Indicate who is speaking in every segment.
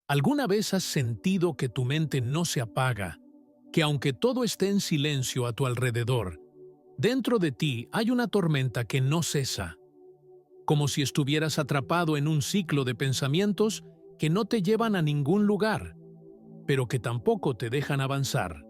Speaker 1: ¿Alguna vez has sentido que tu mente no se apaga, que aunque todo esté en silencio a tu alrededor, dentro de ti hay una tormenta que no cesa, como si estuvieras atrapado en un ciclo de pensamientos que no te llevan a ningún lugar, pero que tampoco te dejan avanzar?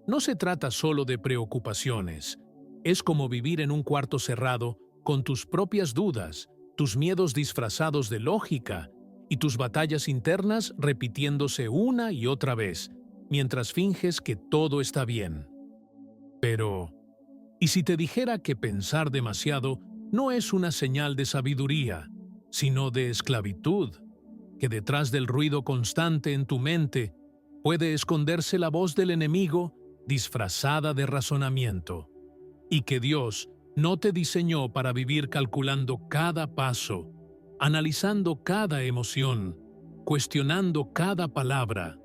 Speaker 1: No se trata solo de preocupaciones, es como vivir en un cuarto cerrado con tus propias dudas, tus miedos disfrazados de lógica y tus batallas internas repitiéndose una y otra vez, mientras finges que todo está bien. Pero, ¿y si te dijera que pensar demasiado no es una señal de sabiduría, sino de esclavitud? Que detrás del ruido constante en tu mente puede esconderse la voz del enemigo disfrazada de razonamiento, y que Dios no te diseñó para vivir calculando cada paso, analizando cada emoción, cuestionando cada palabra,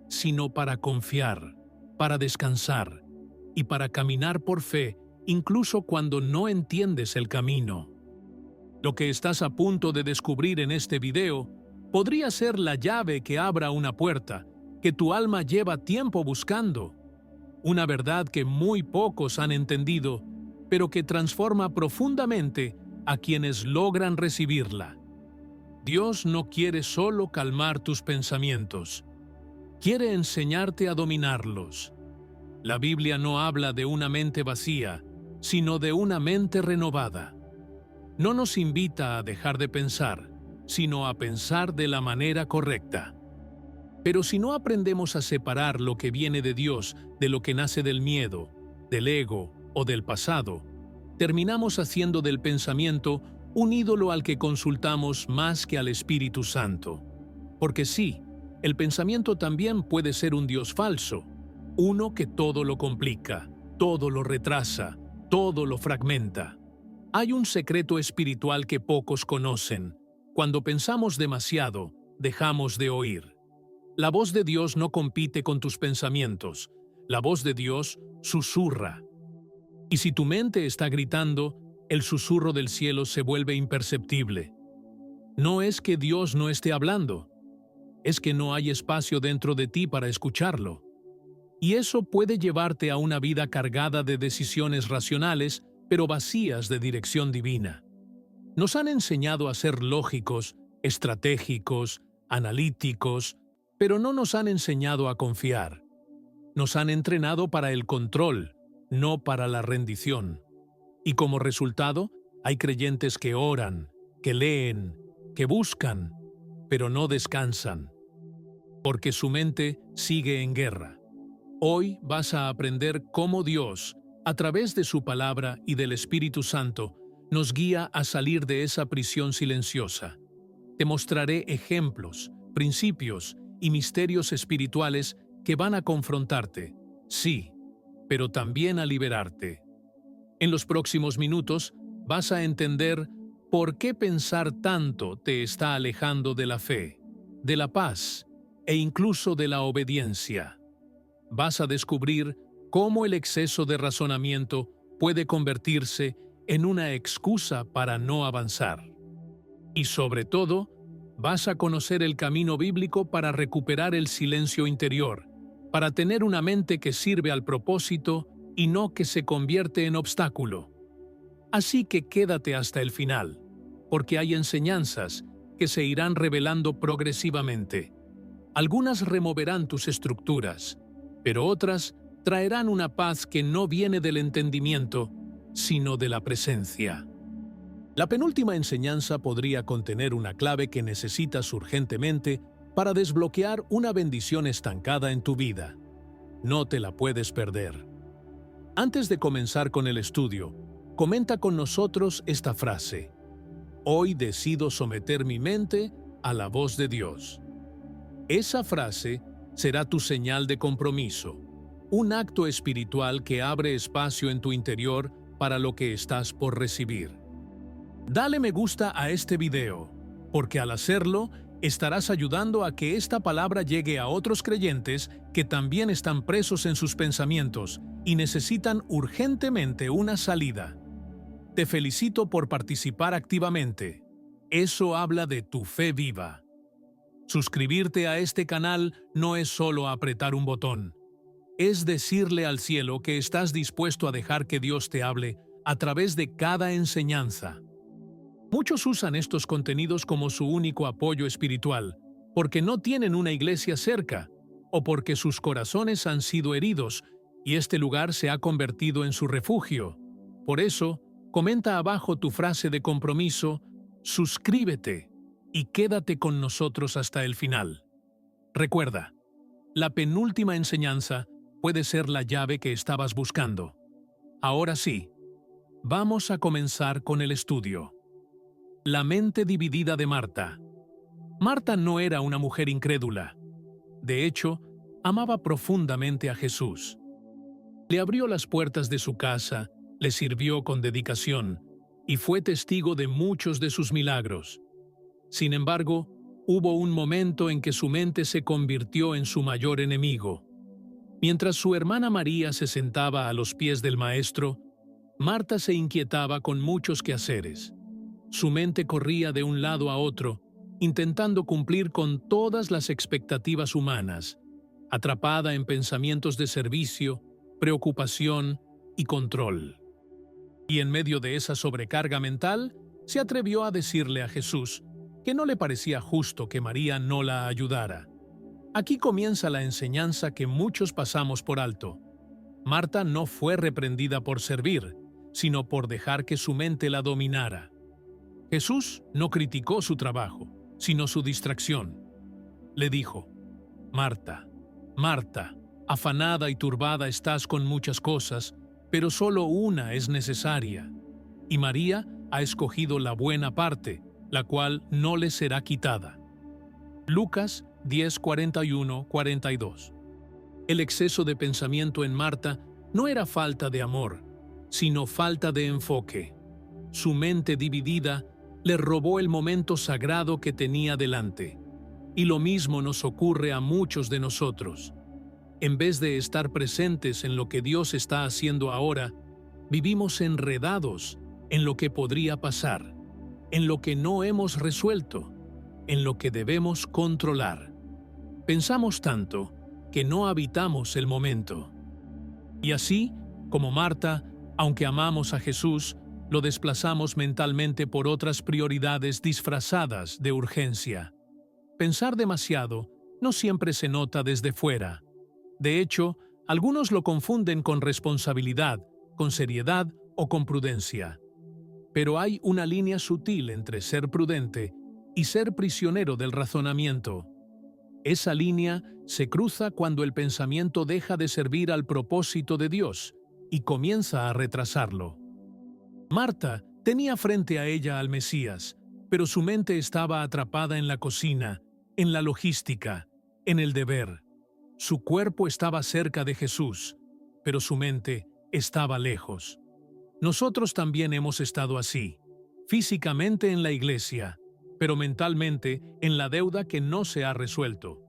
Speaker 1: sino para confiar, para descansar y para caminar por fe incluso cuando no entiendes el camino. Lo que estás a punto de descubrir en este video podría ser la llave que abra una puerta que tu alma lleva tiempo buscando, una verdad que muy pocos han entendido, pero que transforma profundamente a quienes logran recibirla. Dios no quiere solo calmar tus pensamientos, quiere enseñarte a dominarlos. La Biblia no habla de una mente vacía, sino de una mente renovada. No nos invita a dejar de pensar, sino a pensar de la manera correcta. Pero si no aprendemos a separar lo que viene de Dios de lo que nace del miedo, del ego o del pasado, terminamos haciendo del pensamiento un ídolo al que consultamos más que al Espíritu Santo. Porque sí, el pensamiento también puede ser un Dios falso, uno que todo lo complica, todo lo retrasa, todo lo fragmenta. Hay un secreto espiritual que pocos conocen. Cuando pensamos demasiado, dejamos de oír. La voz de Dios no compite con tus pensamientos. La voz de Dios susurra. Y si tu mente está gritando, el susurro del cielo se vuelve imperceptible. No es que Dios no esté hablando, es que no hay espacio dentro de ti para escucharlo. Y eso puede llevarte a una vida cargada de decisiones racionales, pero vacías de dirección divina. Nos han enseñado a ser lógicos, estratégicos, analíticos, pero no nos han enseñado a confiar. Nos han entrenado para el control, no para la rendición. Y como resultado, hay creyentes que oran, que leen, que buscan, pero no descansan, porque su mente sigue en guerra. Hoy vas a aprender cómo Dios, a través de su palabra y del Espíritu Santo, nos guía a salir de esa prisión silenciosa. Te mostraré ejemplos, principios y misterios espirituales que van a confrontarte, sí, pero también a liberarte. En los próximos minutos vas a entender por qué pensar tanto te está alejando de la fe, de la paz e incluso de la obediencia. Vas a descubrir cómo el exceso de razonamiento puede convertirse en una excusa para no avanzar. Y sobre todo, vas a conocer el camino bíblico para recuperar el silencio interior, para tener una mente que sirve al propósito y no que se convierte en obstáculo. Así que quédate hasta el final, porque hay enseñanzas que se irán revelando progresivamente. Algunas removerán tus estructuras, pero otras traerán una paz que no viene del entendimiento, sino de la presencia. La penúltima enseñanza podría contener una clave que necesitas urgentemente para desbloquear una bendición estancada en tu vida. No te la puedes perder. Antes de comenzar con el estudio, comenta con nosotros esta frase: hoy decido someter mi mente a la voz de Dios. Esa frase será tu señal de compromiso, un acto espiritual que abre espacio en tu interior para lo que estás por recibir. Dale me gusta a este video, porque al hacerlo, estarás ayudando a que esta palabra llegue a otros creyentes que también están presos en sus pensamientos y necesitan urgentemente una salida. Te felicito por participar activamente. Eso habla de tu fe viva. Suscribirte a este canal no es solo apretar un botón. Es decirle al cielo que estás dispuesto a dejar que Dios te hable a través de cada enseñanza. Muchos usan estos contenidos como su único apoyo espiritual, porque no tienen una iglesia cerca, o porque sus corazones han sido heridos y este lugar se ha convertido en su refugio. Por eso, comenta abajo tu frase de compromiso, suscríbete y quédate con nosotros hasta el final. Recuerda, la penúltima enseñanza puede ser la llave que estabas buscando. Ahora sí, vamos a comenzar con el estudio. La mente dividida de Marta. Marta no era una mujer incrédula. De hecho, amaba profundamente a Jesús. Le abrió las puertas de su casa, le sirvió con dedicación y fue testigo de muchos de sus milagros. Sin embargo, hubo un momento en que su mente se convirtió en su mayor enemigo. Mientras su hermana María se sentaba a los pies del Maestro, Marta se inquietaba con muchos quehaceres. Su mente corría de un lado a otro, intentando cumplir con todas las expectativas humanas, atrapada en pensamientos de servicio, preocupación y control. Y en medio de esa sobrecarga mental, se atrevió a decirle a Jesús que no le parecía justo que María no la ayudara. Aquí comienza la enseñanza que muchos pasamos por alto. Marta no fue reprendida por servir, sino por dejar que su mente la dominara. Jesús no criticó su trabajo, sino su distracción. Le dijo, Marta, Marta, afanada y turbada estás con muchas cosas, pero solo una es necesaria. Y María ha escogido la buena parte, la cual no le será quitada. Lucas 10:41-42. El exceso de pensamiento en Marta no era falta de amor, sino falta de enfoque. Su mente dividida le robó el momento sagrado que tenía delante. Y lo mismo nos ocurre a muchos de nosotros. En vez de estar presentes en lo que Dios está haciendo ahora, vivimos enredados en lo que podría pasar, en lo que no hemos resuelto, en lo que debemos controlar. Pensamos tanto que no habitamos el momento. Y así, como Marta, aunque amamos a Jesús, lo desplazamos mentalmente por otras prioridades disfrazadas de urgencia. Pensar demasiado no siempre se nota desde fuera. De hecho, algunos lo confunden con responsabilidad, con seriedad o con prudencia. Pero hay una línea sutil entre ser prudente y ser prisionero del razonamiento. Esa línea se cruza cuando el pensamiento deja de servir al propósito de Dios y comienza a retrasarlo. Marta tenía frente a ella al Mesías, pero su mente estaba atrapada en la cocina, en la logística, en el deber. Su cuerpo estaba cerca de Jesús, pero su mente estaba lejos. Nosotros también hemos estado así, físicamente en la iglesia, pero mentalmente en la deuda que no se ha resuelto,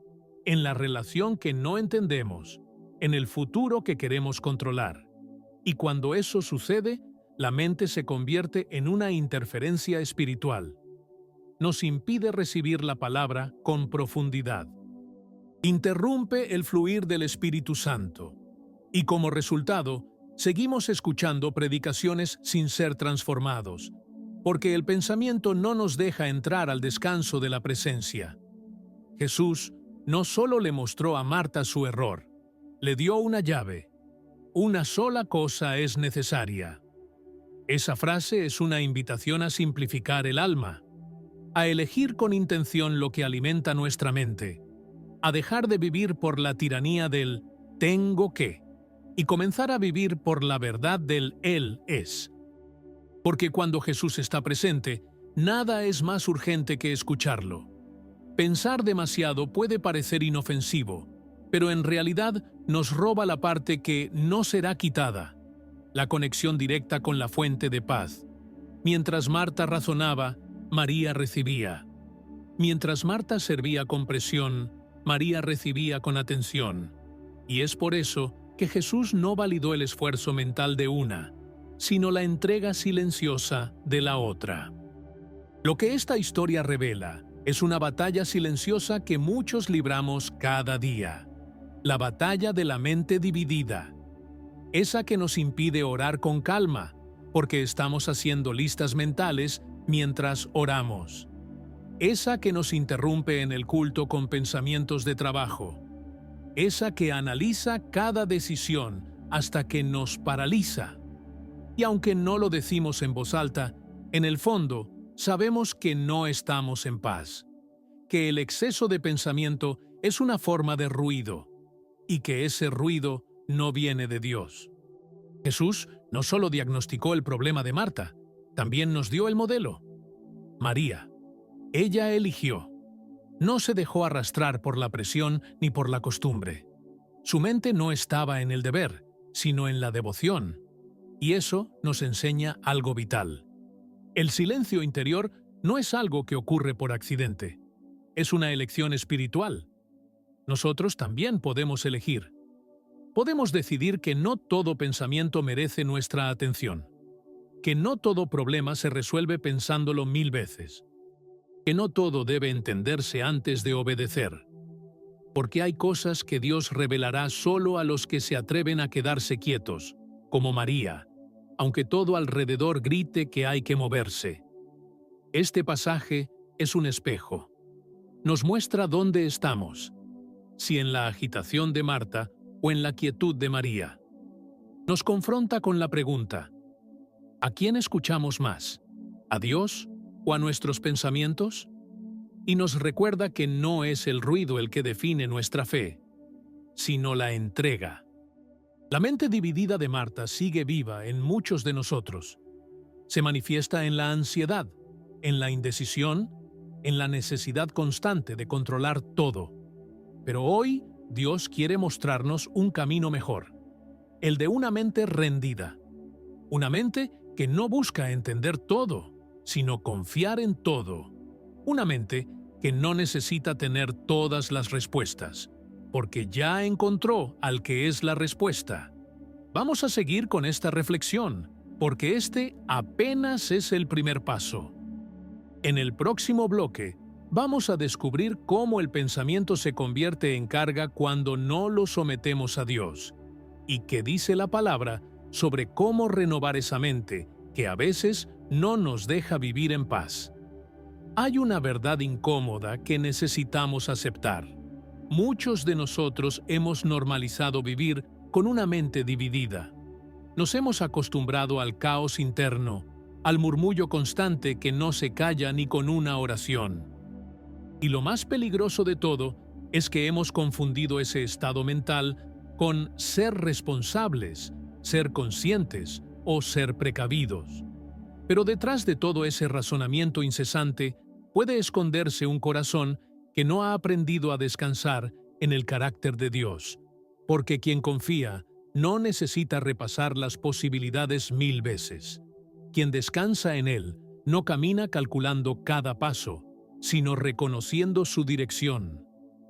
Speaker 1: en la relación que no entendemos, en el futuro que queremos controlar. Y cuando eso sucede, la mente se convierte en una interferencia espiritual. Nos impide recibir la palabra con profundidad. Interrumpe el fluir del Espíritu Santo. Y como resultado, seguimos escuchando predicaciones sin ser transformados, porque el pensamiento no nos deja entrar al descanso de la presencia. Jesús no solo le mostró a Marta su error, le dio una llave. Una sola cosa es necesaria. Esa frase es una invitación a simplificar el alma, a elegir con intención lo que alimenta nuestra mente, a dejar de vivir por la tiranía del «tengo que» y comenzar a vivir por la verdad del «Él es». Porque cuando Jesús está presente, nada es más urgente que escucharlo. Pensar demasiado puede parecer inofensivo, pero en realidad nos roba la parte que no será quitada, la conexión directa con la fuente de paz. Mientras Marta razonaba, María recibía. Mientras Marta servía con presión, María recibía con atención. Y es por eso que Jesús no validó el esfuerzo mental de una, sino la entrega silenciosa de la otra. Lo que esta historia revela Es una batalla silenciosa que muchos libramos cada día. La batalla de la mente dividida. Esa que nos impide orar con calma, porque estamos haciendo listas mentales mientras oramos. Esa que nos interrumpe en el culto con pensamientos de trabajo. Esa que analiza cada decisión hasta que nos paraliza. Y aunque no lo decimos en voz alta, en el fondo sabemos que no estamos en paz, que el exceso de pensamiento es una forma de ruido y que ese ruido no viene de Dios. Jesús no solo diagnosticó el problema de Marta, también nos dio el modelo. María. Ella eligió. No se dejó arrastrar por la presión ni por la costumbre. Su mente no estaba en el deber, sino en la devoción. Y eso nos enseña algo vital. El silencio interior no es algo que ocurre por accidente. Es una elección espiritual. Nosotros también podemos elegir. Podemos decidir que no todo pensamiento merece nuestra atención. Que no todo problema se resuelve pensándolo 1000 veces. Que no todo debe entenderse antes de obedecer. Porque hay cosas que Dios revelará solo a los que se atreven a quedarse quietos, como María, aunque todo alrededor grite que hay que moverse. Este pasaje es un espejo. Nos muestra dónde estamos, si en la agitación de Marta o en la quietud de María. Nos confronta con la pregunta: ¿a quién escuchamos más? ¿A Dios o a nuestros pensamientos? Y nos recuerda que no es el ruido el que define nuestra fe, sino la entrega. La mente dividida de Marta sigue viva en muchos de nosotros. Se manifiesta en la ansiedad, en la indecisión, en la necesidad constante de controlar todo. Pero hoy Dios quiere mostrarnos un camino mejor, el de una mente rendida. Una mente que no busca entender todo, sino confiar en todo. Una mente que no necesita tener todas las respuestas, porque ya encontró al que es la respuesta. Vamos a seguir con esta reflexión, porque este apenas es el primer paso. En el próximo bloque, vamos a descubrir cómo el pensamiento se convierte en carga cuando no lo sometemos a Dios, y qué dice la palabra sobre cómo renovar esa mente que a veces no nos deja vivir en paz. Hay una verdad incómoda que necesitamos aceptar. Muchos de nosotros hemos normalizado vivir con una mente dividida. Nos hemos acostumbrado al caos interno, al murmullo constante que no se calla ni con una oración. Y lo más peligroso de todo es que hemos confundido ese estado mental con ser responsables, ser conscientes o ser precavidos. Pero detrás de todo ese razonamiento incesante puede esconderse un corazón que no ha aprendido a descansar en el carácter de Dios, porque quien confía no necesita repasar las posibilidades 1000 veces. Quien descansa en Él no camina calculando cada paso, sino reconociendo su dirección.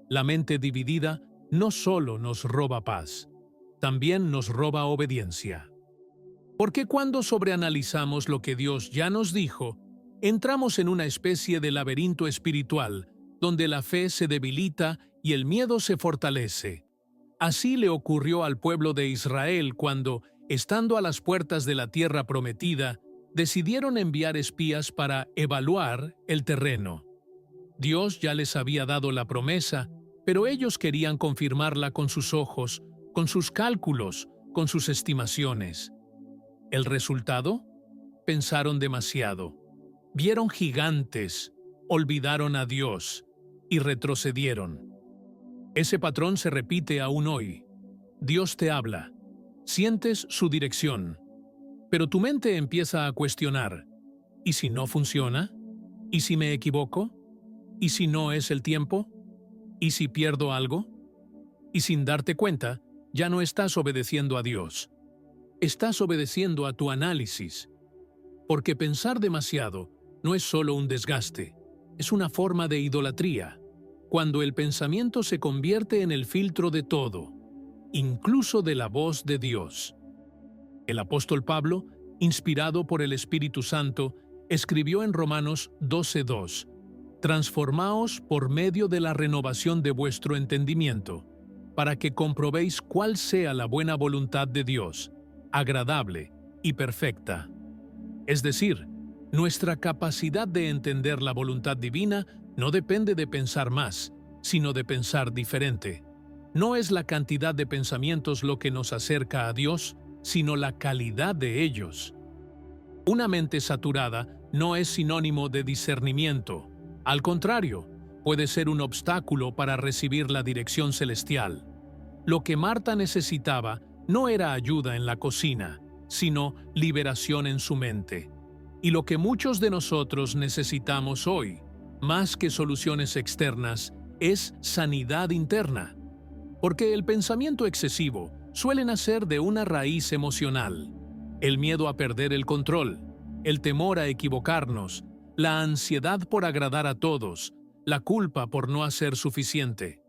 Speaker 1: La mente dividida no solo nos roba paz, también nos roba obediencia. Porque cuando sobreanalizamos lo que Dios ya nos dijo, entramos en una especie de laberinto espiritual, donde la fe se debilita y el miedo se fortalece. Así le ocurrió al pueblo de Israel cuando, estando a las puertas de la tierra prometida, decidieron enviar espías para evaluar el terreno. Dios ya les había dado la promesa, pero ellos querían confirmarla con sus ojos, con sus cálculos, con sus estimaciones. ¿El resultado? Pensaron demasiado. Vieron gigantes, olvidaron a Dios y retrocedieron. Ese patrón se repite aún hoy. Dios te habla, sientes su dirección, pero tu mente empieza a cuestionar: ¿y si no funciona? ¿Y si me equivoco? ¿Y si no es el tiempo? ¿Y si pierdo algo? Y sin darte cuenta, ya no estás obedeciendo a Dios. Estás obedeciendo a tu análisis. Porque pensar demasiado no es solo un desgaste, es una forma de idolatría, cuando el pensamiento se convierte en el filtro de todo, incluso de la voz de Dios. El apóstol Pablo, inspirado por el Espíritu Santo, escribió en Romanos 12:2: Transformaos por medio de la renovación de vuestro entendimiento, para que comprobéis cuál sea la buena voluntad de Dios, agradable y perfecta. Es decir, nuestra capacidad de entender la voluntad divina no depende de pensar más, sino de pensar diferente. No es la cantidad de pensamientos lo que nos acerca a Dios, sino la calidad de ellos. Una mente saturada no es sinónimo de discernimiento. Al contrario, puede ser un obstáculo para recibir la dirección celestial. Lo que Marta necesitaba no era ayuda en la cocina, sino liberación en su mente. Y lo que muchos de nosotros necesitamos hoy, más que soluciones externas, es sanidad interna. Porque el pensamiento excesivo suele nacer de una raíz emocional. El miedo a perder el control, el temor a equivocarnos, la ansiedad por agradar a todos, la culpa por no hacer suficiente.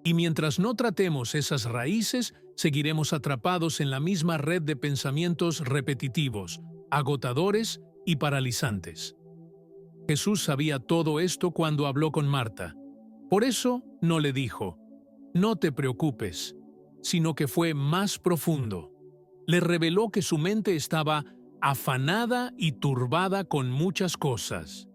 Speaker 1: Y mientras no tratemos esas raíces, seguiremos atrapados en la misma red de pensamientos repetitivos, agotadores y paralizantes. Jesús sabía todo esto cuando habló con Marta. Por eso no le dijo, «No te preocupes», sino que fue más profundo. Le reveló que su mente estaba afanada y turbada con muchas cosas.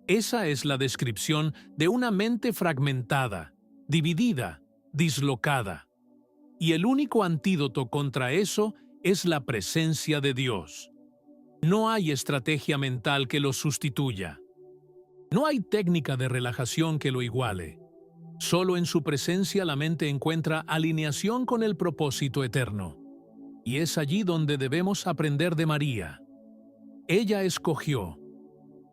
Speaker 1: Esa es la descripción de una mente fragmentada, dividida, dislocada. Y el único antídoto contra eso es la presencia de Dios. No hay estrategia mental que lo sustituya. No hay técnica de relajación que lo iguale. Solo en su presencia la mente encuentra alineación con el propósito eterno. Y es allí donde debemos aprender de María. Ella escogió.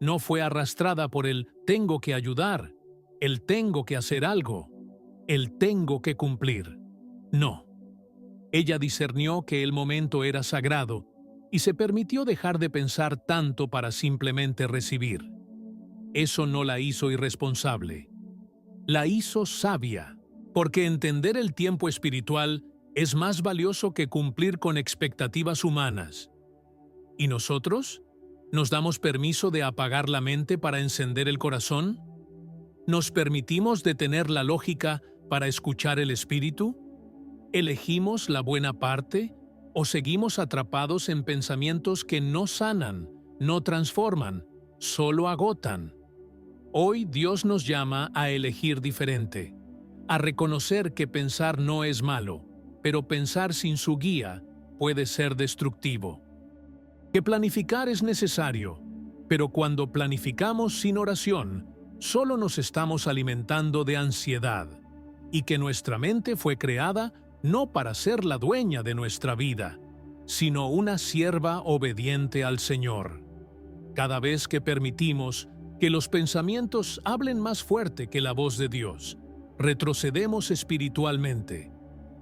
Speaker 1: No fue arrastrada por el «tengo que ayudar», el «tengo que hacer algo», el «tengo que cumplir». No. Ella discernió que el momento era sagrado y se permitió dejar de pensar tanto para simplemente recibir. Eso no la hizo irresponsable. La hizo sabia, porque entender el tiempo espiritual es más valioso que cumplir con expectativas humanas. ¿Y nosotros? ¿Nos damos permiso de apagar la mente para encender el corazón? ¿Nos permitimos detener la lógica para escuchar el espíritu? ¿Elegimos la buena parte o seguimos atrapados en pensamientos que no sanan, no transforman, solo agotan? Hoy Dios nos llama a elegir diferente, a reconocer que pensar no es malo, pero pensar sin su guía puede ser destructivo. Que planificar es necesario, pero cuando planificamos sin oración, solo nos estamos alimentando de ansiedad, y que nuestra mente fue creada no para ser la dueña de nuestra vida, sino una sierva obediente al Señor. Cada vez que permitimos que los pensamientos hablen más fuerte que la voz de Dios, retrocedemos espiritualmente.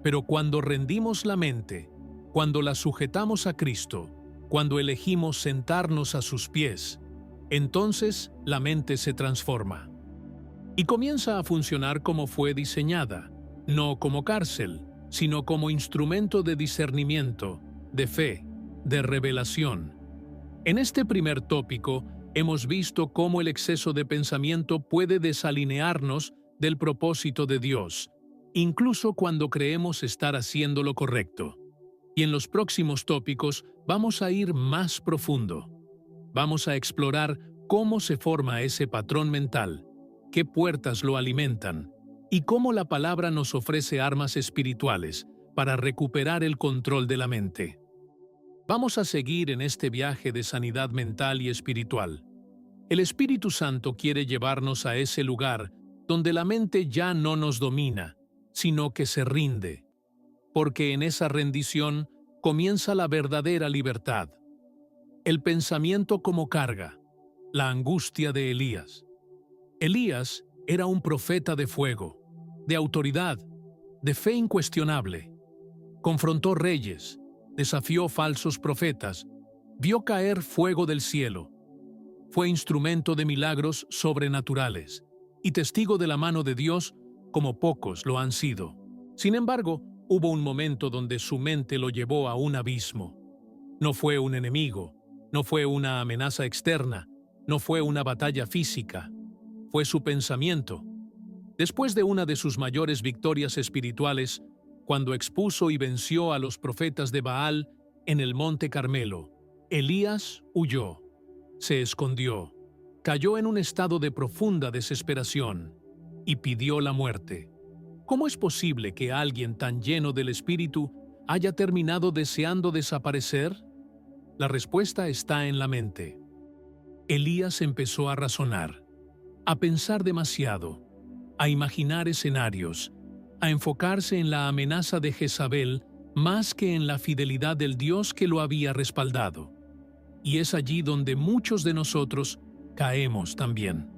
Speaker 1: Pero cuando rendimos la mente, cuando la sujetamos a Cristo, cuando elegimos sentarnos a sus pies, entonces la mente se transforma y comienza a funcionar como fue diseñada, no como cárcel, sino como instrumento de discernimiento, de fe, de revelación. En este primer tópico hemos visto cómo el exceso de pensamiento puede desalinearnos del propósito de Dios, incluso cuando creemos estar haciendo lo correcto. Y en los próximos tópicos vamos a ir más profundo. Vamos a explorar cómo se forma ese patrón mental, qué puertas lo alimentan y cómo la palabra nos ofrece armas espirituales para recuperar el control de la mente. Vamos a seguir en este viaje de sanidad mental y espiritual. El Espíritu Santo quiere llevarnos a ese lugar donde la mente ya no nos domina, sino que se rinde, porque en esa rendición comienza la verdadera libertad. El pensamiento como carga, la angustia de Elías. Elías era un profeta de fuego, de autoridad, de fe incuestionable. Confrontó reyes, desafió falsos profetas, vio caer fuego del cielo. Fue instrumento de milagros sobrenaturales y testigo de la mano de Dios como pocos lo han sido. Sin embargo, hubo un momento donde su mente lo llevó a un abismo. No fue un enemigo, no fue una amenaza externa, no fue una batalla física. fue su pensamiento. Después de una de sus mayores victorias espirituales, cuando expuso y venció a los profetas de Baal en el Monte Carmelo, Elías huyó, se escondió, cayó en un estado de profunda desesperación y pidió la muerte. ¿Cómo es posible que alguien tan lleno del Espíritu haya terminado deseando desaparecer? La respuesta está en la mente. Elías empezó a razonar, a pensar demasiado, a imaginar escenarios, a enfocarse en la amenaza de Jezabel más que en la fidelidad del Dios que lo había respaldado. Y es allí donde muchos de nosotros caemos también.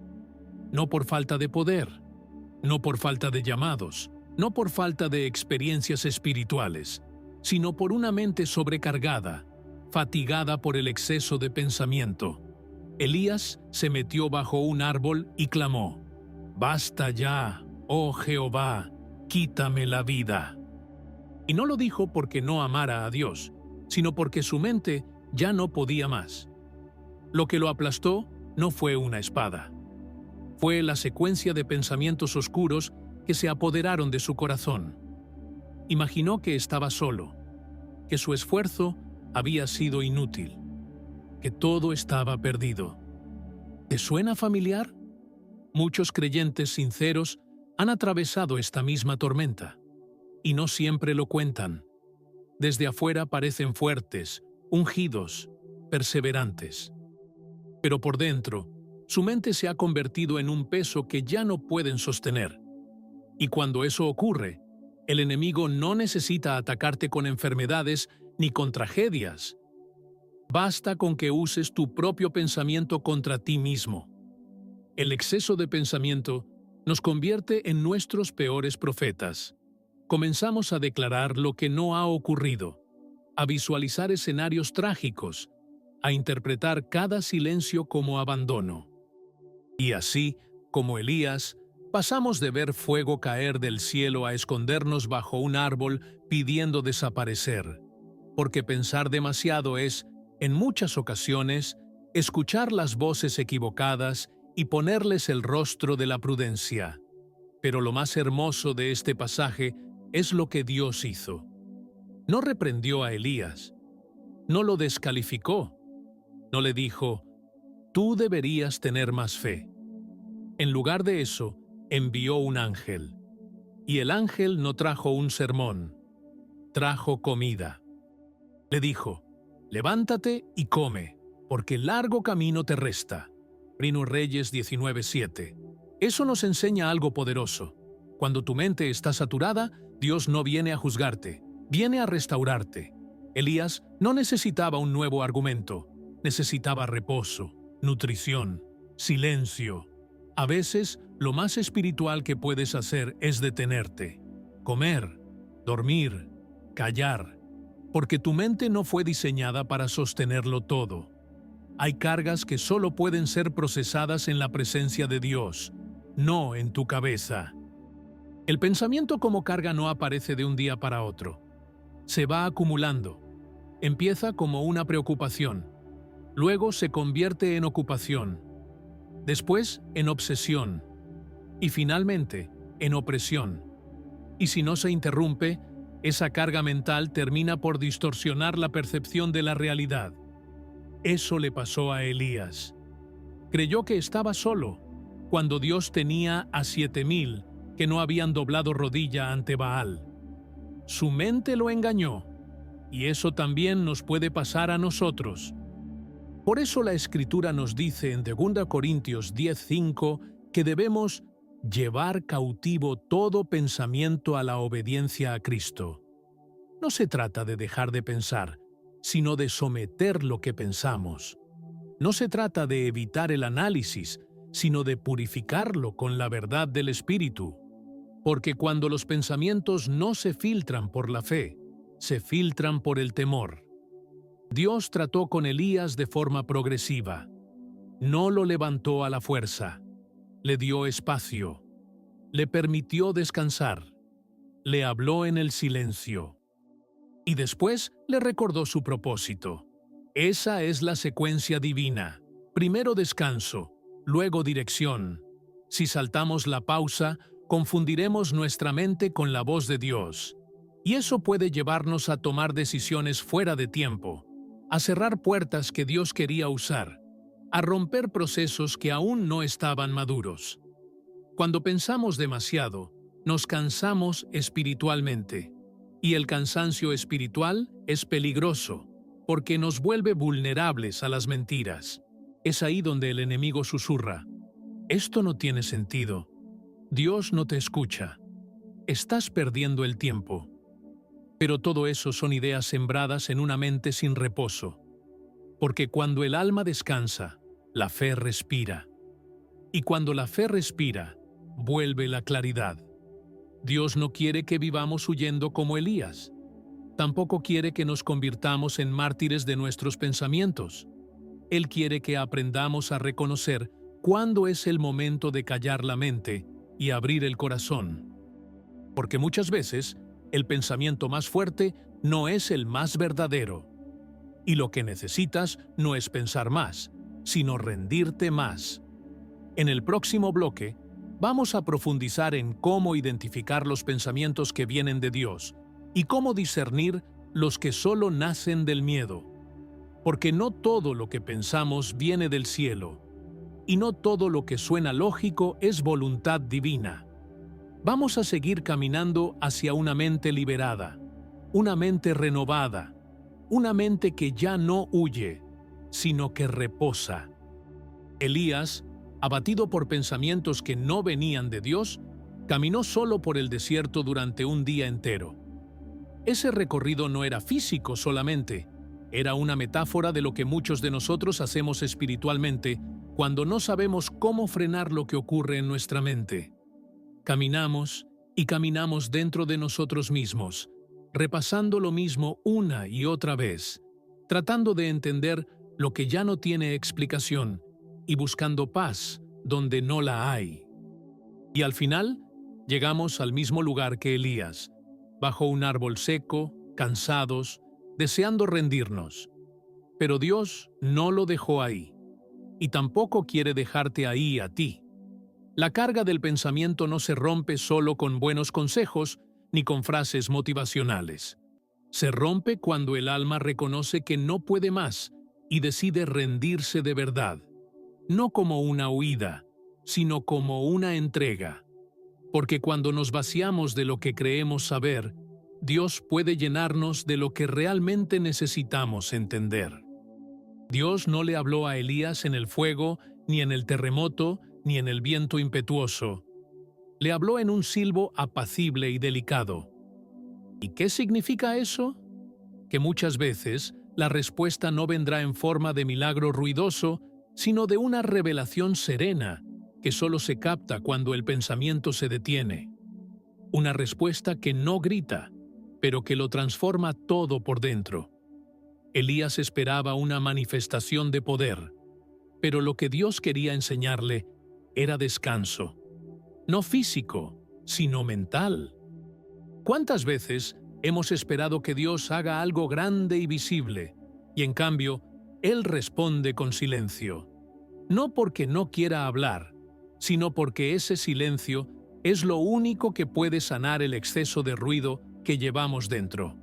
Speaker 1: No por falta de poder, no por falta de llamados, no por falta de experiencias espirituales, sino por una mente sobrecargada, fatigada por el exceso de pensamiento. Elías se metió bajo un árbol y clamó: «Basta ya, oh Jehová, quítame la vida». Y no lo dijo porque no amara a Dios, sino porque su mente ya no podía más. Lo que lo aplastó no fue una espada. Fue la secuencia de pensamientos oscuros que se apoderaron de su corazón. Imaginó que estaba solo, que su esfuerzo había sido inútil, que todo estaba perdido. ¿Te suena familiar? Muchos creyentes sinceros han atravesado esta misma tormenta, y no siempre lo cuentan. Desde afuera parecen fuertes, ungidos, perseverantes. Pero por dentro, su mente se ha convertido en un peso que ya no pueden sostener. Y cuando eso ocurre, el enemigo no necesita atacarte con enfermedades ni con tragedias. Basta con que uses tu propio pensamiento contra ti mismo. El exceso de pensamiento nos convierte en nuestros peores profetas. Comenzamos a declarar lo que no ha ocurrido, a visualizar escenarios trágicos, a interpretar cada silencio como abandono. Y así, como Elías, pasamos de ver fuego caer del cielo a escondernos bajo un árbol pidiendo desaparecer, porque pensar demasiado es, en muchas ocasiones, escuchar las voces equivocadas y ponerles el rostro de la prudencia. Pero lo más hermoso de este pasaje es lo que Dios hizo. No reprendió a Elías, no lo descalificó, no le dijo: «Tú deberías tener más fe». En lugar de eso, envió un ángel. Y el ángel no trajo un sermón, trajo comida. Le dijo: «Levántate y come, porque largo camino te resta». Primero Reyes 19:7. Eso nos enseña algo poderoso. Cuando tu mente está saturada, Dios no viene a juzgarte, viene a restaurarte. Elías no necesitaba un nuevo argumento, necesitaba reposo, nutrición, silencio. A veces, lo más espiritual que puedes hacer es detenerte, comer, dormir, callar, porque tu mente no fue diseñada para sostenerlo todo. Hay cargas que solo pueden ser procesadas en la presencia de Dios, no en tu cabeza. El pensamiento como carga no aparece de un día para otro. Se va acumulando. Empieza como una preocupación. Luego se convierte en ocupación. Después en obsesión. Y finalmente en opresión. Y si no se interrumpe, esa carga mental termina por distorsionar la percepción de la realidad. Eso le pasó a Elías. Creyó que estaba solo, cuando Dios tenía a 7,000 que no habían doblado rodilla ante Baal. Su mente lo engañó, y eso también nos puede pasar a nosotros. Por eso la Escritura nos dice en 2 Corintios 10:5 que debemos llevar cautivo todo pensamiento a la obediencia a Cristo. No se trata de dejar de pensar, sino de someter lo que pensamos. No se trata de evitar el análisis, sino de purificarlo con la verdad del Espíritu. Porque cuando los pensamientos no se filtran por la fe, se filtran por el temor. Dios trató con Elías de forma progresiva. No lo levantó a la fuerza. Le dio espacio. Le permitió descansar. Le habló en el silencio. Y después le recordó su propósito. Esa es la secuencia divina. Primero descanso, luego dirección. Si saltamos la pausa, confundiremos nuestra mente con la voz de Dios, y eso puede llevarnos a tomar decisiones fuera de tiempo, a cerrar puertas que Dios quería usar, a romper procesos que aún no estaban maduros. Cuando pensamos demasiado, nos cansamos espiritualmente, y el cansancio espiritual es peligroso, porque nos vuelve vulnerables a las mentiras. Es ahí donde el enemigo susurra: esto no tiene sentido. Dios no te escucha. Estás perdiendo el tiempo. Pero todo eso son ideas sembradas en una mente sin reposo. Porque cuando el alma descansa, la fe respira. Y cuando la fe respira, vuelve la claridad. Dios no quiere que vivamos huyendo como Elías. Tampoco quiere que nos convirtamos en mártires de nuestros pensamientos. Él quiere que aprendamos a reconocer cuándo es el momento de callar la mente y abrir el corazón. Porque muchas veces, el pensamiento más fuerte no es el más verdadero. Y lo que necesitas no es pensar más, sino rendirte más. En el próximo bloque, vamos a profundizar en cómo identificar los pensamientos que vienen de Dios y cómo discernir los que solo nacen del miedo. Porque no todo lo que pensamos viene del cielo, y no todo lo que suena lógico es voluntad divina. Vamos a seguir caminando hacia una mente liberada, una mente renovada, una mente que ya no huye, sino que reposa. Elías, abatido por pensamientos que no venían de Dios, caminó solo por el desierto durante un día entero. Ese recorrido no era físico solamente, era una metáfora de lo que muchos de nosotros hacemos espiritualmente cuando no sabemos cómo frenar lo que ocurre en nuestra mente. Caminamos y caminamos dentro de nosotros mismos, repasando lo mismo una y otra vez, tratando de entender lo que ya no tiene explicación y buscando paz donde no la hay. Y al final, llegamos al mismo lugar que Elías, bajo un árbol seco, cansados, deseando rendirnos. Pero Dios no lo dejó ahí, y tampoco quiere dejarte ahí a ti. La carga del pensamiento no se rompe solo con buenos consejos ni con frases motivacionales. Se rompe cuando el alma reconoce que no puede más y decide rendirse de verdad, no como una huida, sino como una entrega. Porque cuando nos vaciamos de lo que creemos saber, Dios puede llenarnos de lo que realmente necesitamos entender. Dios no le habló a Elías en el fuego, ni en el terremoto, ni en el viento impetuoso. Le habló en un silbo apacible y delicado. ¿Y qué significa eso? Que muchas veces la respuesta no vendrá en forma de milagro ruidoso, sino de una revelación serena, que solo se capta cuando el pensamiento se detiene. Una respuesta que no grita, pero que lo transforma todo por dentro. Elías esperaba una manifestación de poder, pero lo que Dios quería enseñarle era descanso. No físico, sino mental. ¿Cuántas veces hemos esperado que Dios haga algo grande y visible, y en cambio, Él responde con silencio? No porque no quiera hablar, sino porque ese silencio es lo único que puede sanar el exceso de ruido que llevamos dentro.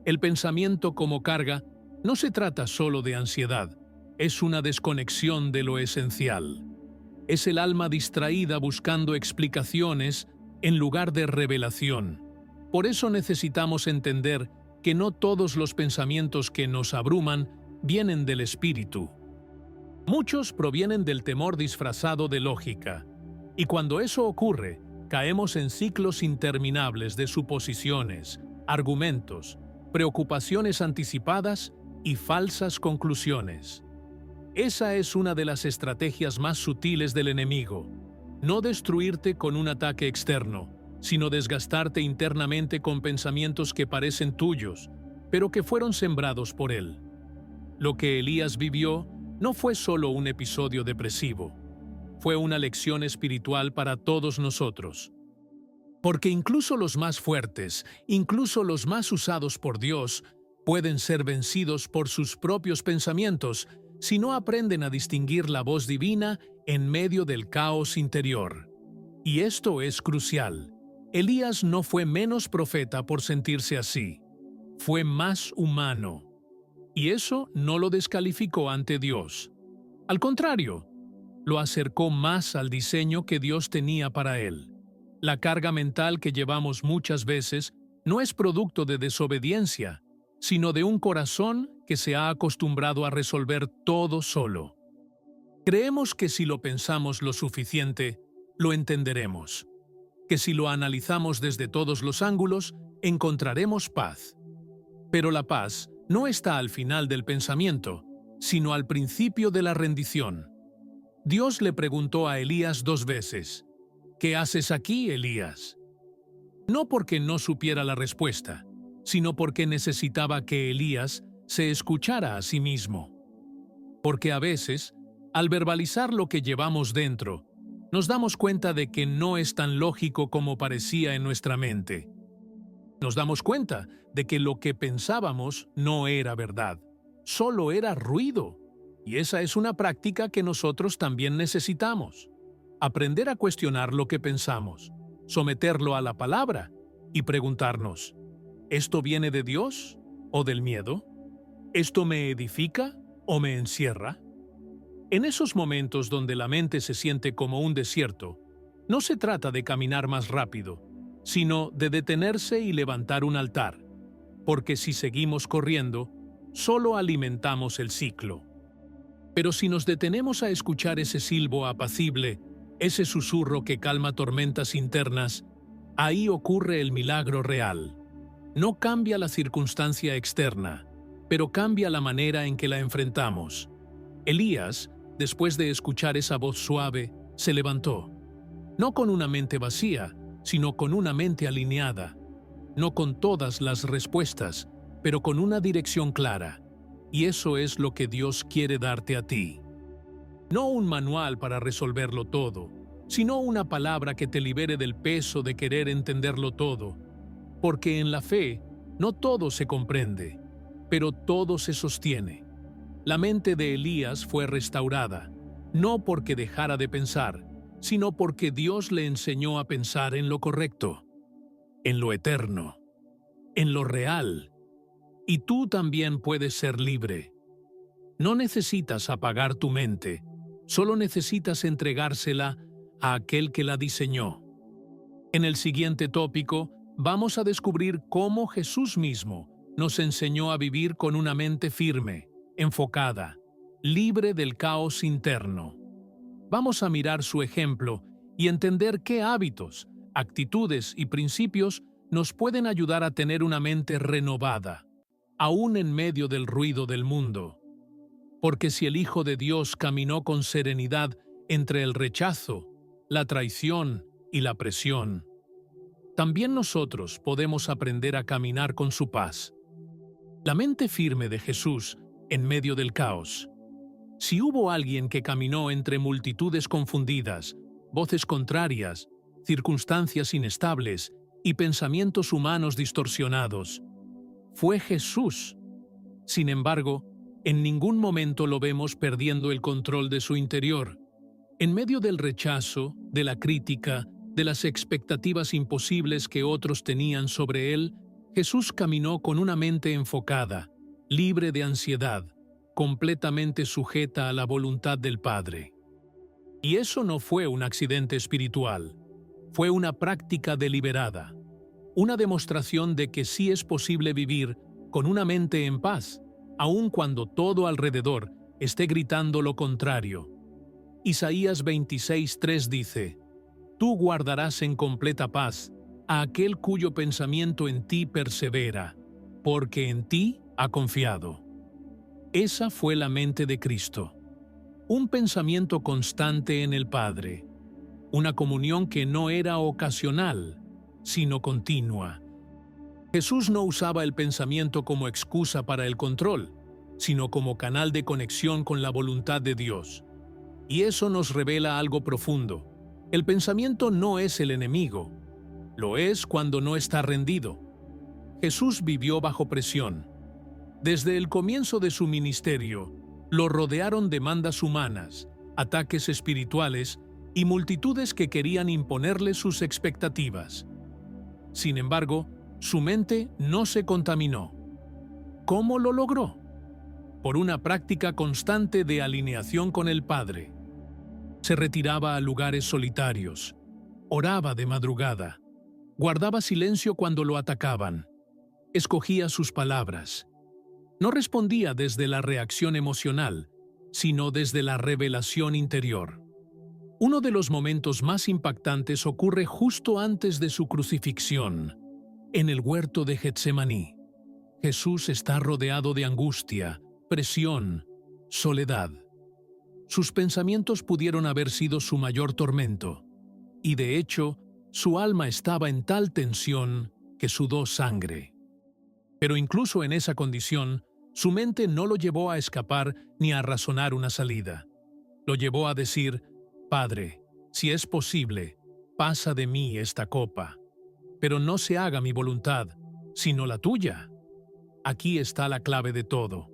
Speaker 1: El pensamiento como carga no se trata solo de ansiedad, es una desconexión de lo esencial. Es el alma distraída buscando explicaciones en lugar de revelación. Por eso necesitamos entender que no todos los pensamientos que nos abruman vienen del espíritu. Muchos provienen del temor disfrazado de lógica, y cuando eso ocurre, caemos en ciclos interminables de suposiciones, argumentos, preocupaciones anticipadas y falsas conclusiones. Esa es una de las estrategias más sutiles del enemigo. No destruirte con un ataque externo, sino desgastarte internamente con pensamientos que parecen tuyos, pero que fueron sembrados por él. Lo que Elías vivió no fue solo un episodio depresivo, fue una lección espiritual para todos nosotros. Porque incluso los más fuertes, incluso los más usados por Dios, pueden ser vencidos por sus propios pensamientos si no aprenden a distinguir la voz divina en medio del caos interior. Y esto es crucial. Elías no fue menos profeta por sentirse así. Fue más humano. Y eso no lo descalificó ante Dios. Al contrario, lo acercó más al diseño que Dios tenía para él. La carga mental que llevamos muchas veces no es producto de desobediencia, sino de un corazón que se ha acostumbrado a resolver todo solo. Creemos que si lo pensamos lo suficiente, lo entenderemos, que si lo analizamos desde todos los ángulos, encontraremos paz. Pero la paz no está al final del pensamiento, sino al principio de la rendición. Dios le preguntó a Elías 2 veces, ¿qué haces aquí, Elías? No porque no supiera la respuesta, sino porque necesitaba que Elías se escuchara a sí mismo. Porque a veces, al verbalizar lo que llevamos dentro, nos damos cuenta de que no es tan lógico como parecía en nuestra mente. Nos damos cuenta de que lo que pensábamos no era verdad, solo era ruido. Y esa es una práctica que nosotros también necesitamos. Aprender a cuestionar lo que pensamos, someterlo a la palabra y preguntarnos, ¿esto viene de Dios o del miedo? ¿Esto me edifica o me encierra? En esos momentos donde la mente se siente como un desierto, no se trata de caminar más rápido, sino de detenerse y levantar un altar, porque si seguimos corriendo, solo alimentamos el ciclo. Pero si nos detenemos a escuchar ese silbo apacible, ese susurro que calma tormentas internas, ahí ocurre el milagro real. No cambia la circunstancia externa, pero cambia la manera en que la enfrentamos. Elías, después de escuchar esa voz suave, se levantó. No con una mente vacía, sino con una mente alineada. No con todas las respuestas, pero con una dirección clara. Y eso es lo que Dios quiere darte a ti. No un manual para resolverlo todo, sino una palabra que te libere del peso de querer entenderlo todo. Porque en la fe, no todo se comprende, pero todo se sostiene. La mente de Elías fue restaurada, no porque dejara de pensar, sino porque Dios le enseñó a pensar en lo correcto, en lo eterno, en lo real. Y tú también puedes ser libre. No necesitas apagar tu mente, solo necesitas entregársela a aquel que la diseñó. En el siguiente tópico, vamos a descubrir cómo Jesús mismo nos enseñó a vivir con una mente firme, enfocada, libre del caos interno. Vamos a mirar su ejemplo y entender qué hábitos, actitudes y principios nos pueden ayudar a tener una mente renovada, aún en medio del ruido del mundo. Porque si el Hijo de Dios caminó con serenidad entre el rechazo, la traición y la presión, también nosotros podemos aprender a caminar con su paz. La mente firme de Jesús en medio del caos. Si hubo alguien que caminó entre multitudes confundidas, voces contrarias, circunstancias inestables y pensamientos humanos distorsionados, fue Jesús. Sin embargo, en ningún momento lo vemos perdiendo el control de su interior. En medio del rechazo, de la crítica, de las expectativas imposibles que otros tenían sobre él, Jesús caminó con una mente enfocada, libre de ansiedad, completamente sujeta a la voluntad del Padre. Y eso no fue un accidente espiritual, fue una práctica deliberada, una demostración de que sí es posible vivir con una mente en paz, aun cuando todo alrededor esté gritando lo contrario. Isaías 26:3 dice, «Tú guardarás en completa paz a aquel cuyo pensamiento en ti persevera, porque en ti ha confiado». Esa fue la mente de Cristo. Un pensamiento constante en el Padre. Una comunión que no era ocasional, sino continua. Jesús no usaba el pensamiento como excusa para el control, sino como canal de conexión con la voluntad de Dios. Y eso nos revela algo profundo. El pensamiento no es el enemigo. Lo es cuando no está rendido. Jesús vivió bajo presión. Desde el comienzo de su ministerio, Lo rodearon demandas humanas, ataques espirituales y multitudes que querían imponerle sus expectativas. Sin embargo, su mente no se contaminó. ¿Cómo lo logró? Por una práctica constante de alineación con el Padre. Se retiraba a lugares solitarios, oraba de madrugada, guardaba silencio cuando lo atacaban, escogía sus palabras. No respondía desde la reacción emocional, sino desde la revelación interior. Uno de los momentos más impactantes ocurre justo antes de su crucifixión, en el huerto de Getsemaní. Jesús está rodeado de angustia, presión, soledad. Sus pensamientos pudieron haber sido su mayor tormento, y de hecho, su alma estaba en tal tensión que sudó sangre. Pero incluso en esa condición, su mente no lo llevó a escapar ni a razonar una salida. Lo llevó a decir: «Padre, si es posible, pasa de mí esta copa, pero no se haga mi voluntad, sino la tuya». Aquí está la clave de todo.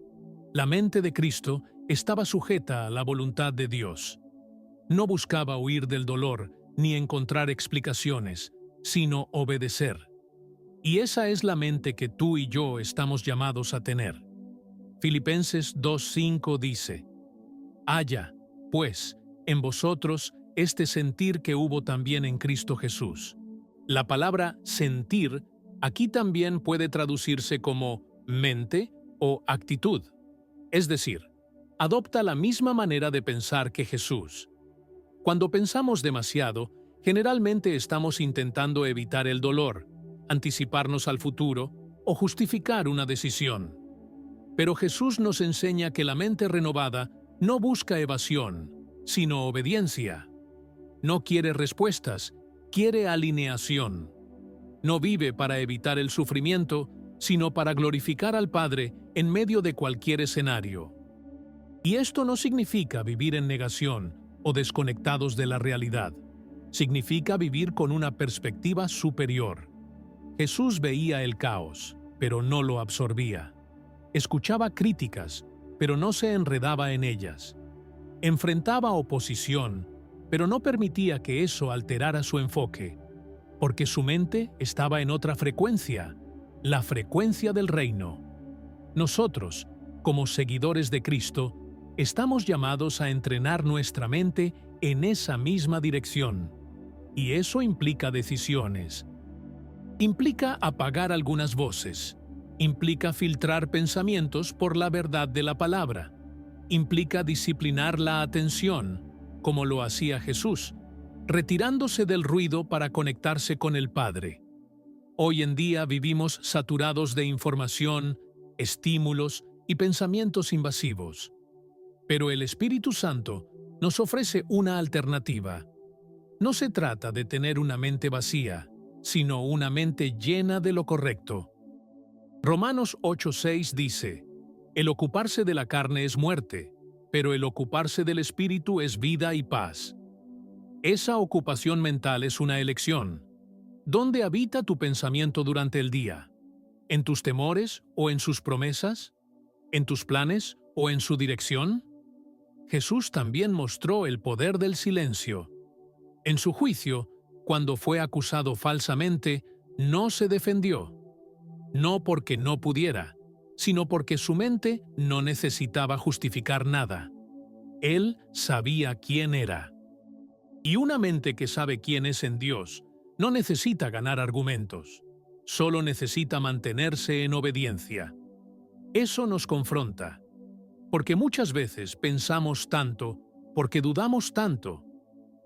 Speaker 1: La mente de Cristo estaba sujeta a la voluntad de Dios. No buscaba huir del dolor ni encontrar explicaciones, sino obedecer. Y esa es la mente que tú y yo estamos llamados a tener. Filipenses 2:5 dice: «Haya, pues, en vosotros este sentir que hubo también en Cristo Jesús». La palabra sentir aquí también puede traducirse como mente o actitud. Es decir, adopta la misma manera de pensar que Jesús. Cuando pensamos demasiado, generalmente estamos intentando evitar el dolor, anticiparnos al futuro o justificar una decisión. Pero Jesús nos enseña que la mente renovada no busca evasión, sino obediencia. No quiere respuestas, quiere alineación. No vive para evitar el sufrimiento, sino para glorificar al Padre en medio de cualquier escenario. Y esto no significa vivir en negación o desconectados de la realidad. Significa vivir con una perspectiva superior. Jesús veía el caos, pero no lo absorbía. Escuchaba críticas, pero no se enredaba en ellas. Enfrentaba oposición, pero no permitía que eso alterara su enfoque, porque su mente estaba en otra frecuencia, la frecuencia del reino. Nosotros, como seguidores de Cristo, estamos llamados a entrenar nuestra mente en esa misma dirección. Y eso implica decisiones. Implica apagar algunas voces. Implica filtrar pensamientos por la verdad de la palabra. Implica disciplinar la atención, como lo hacía Jesús, retirándose del ruido para conectarse con el Padre. Hoy en día vivimos saturados de información, estímulos y pensamientos invasivos. Pero el Espíritu Santo nos ofrece una alternativa. No se trata de tener una mente vacía, sino una mente llena de lo correcto. Romanos 8:6 dice: «El ocuparse de la carne es muerte, pero el ocuparse del Espíritu es vida y paz». Esa ocupación mental es una elección. ¿Dónde habita tu pensamiento durante el día? ¿En tus temores o en sus promesas? ¿En tus planes o en su dirección? Jesús también mostró el poder del silencio. En su juicio, cuando fue acusado falsamente, no se defendió. No porque no pudiera, sino porque su mente no necesitaba justificar nada. Él sabía quién era. Y una mente que sabe quién es en Dios no necesita ganar argumentos, solo necesita mantenerse en obediencia. Eso nos confronta, porque muchas veces pensamos tanto porque dudamos tanto.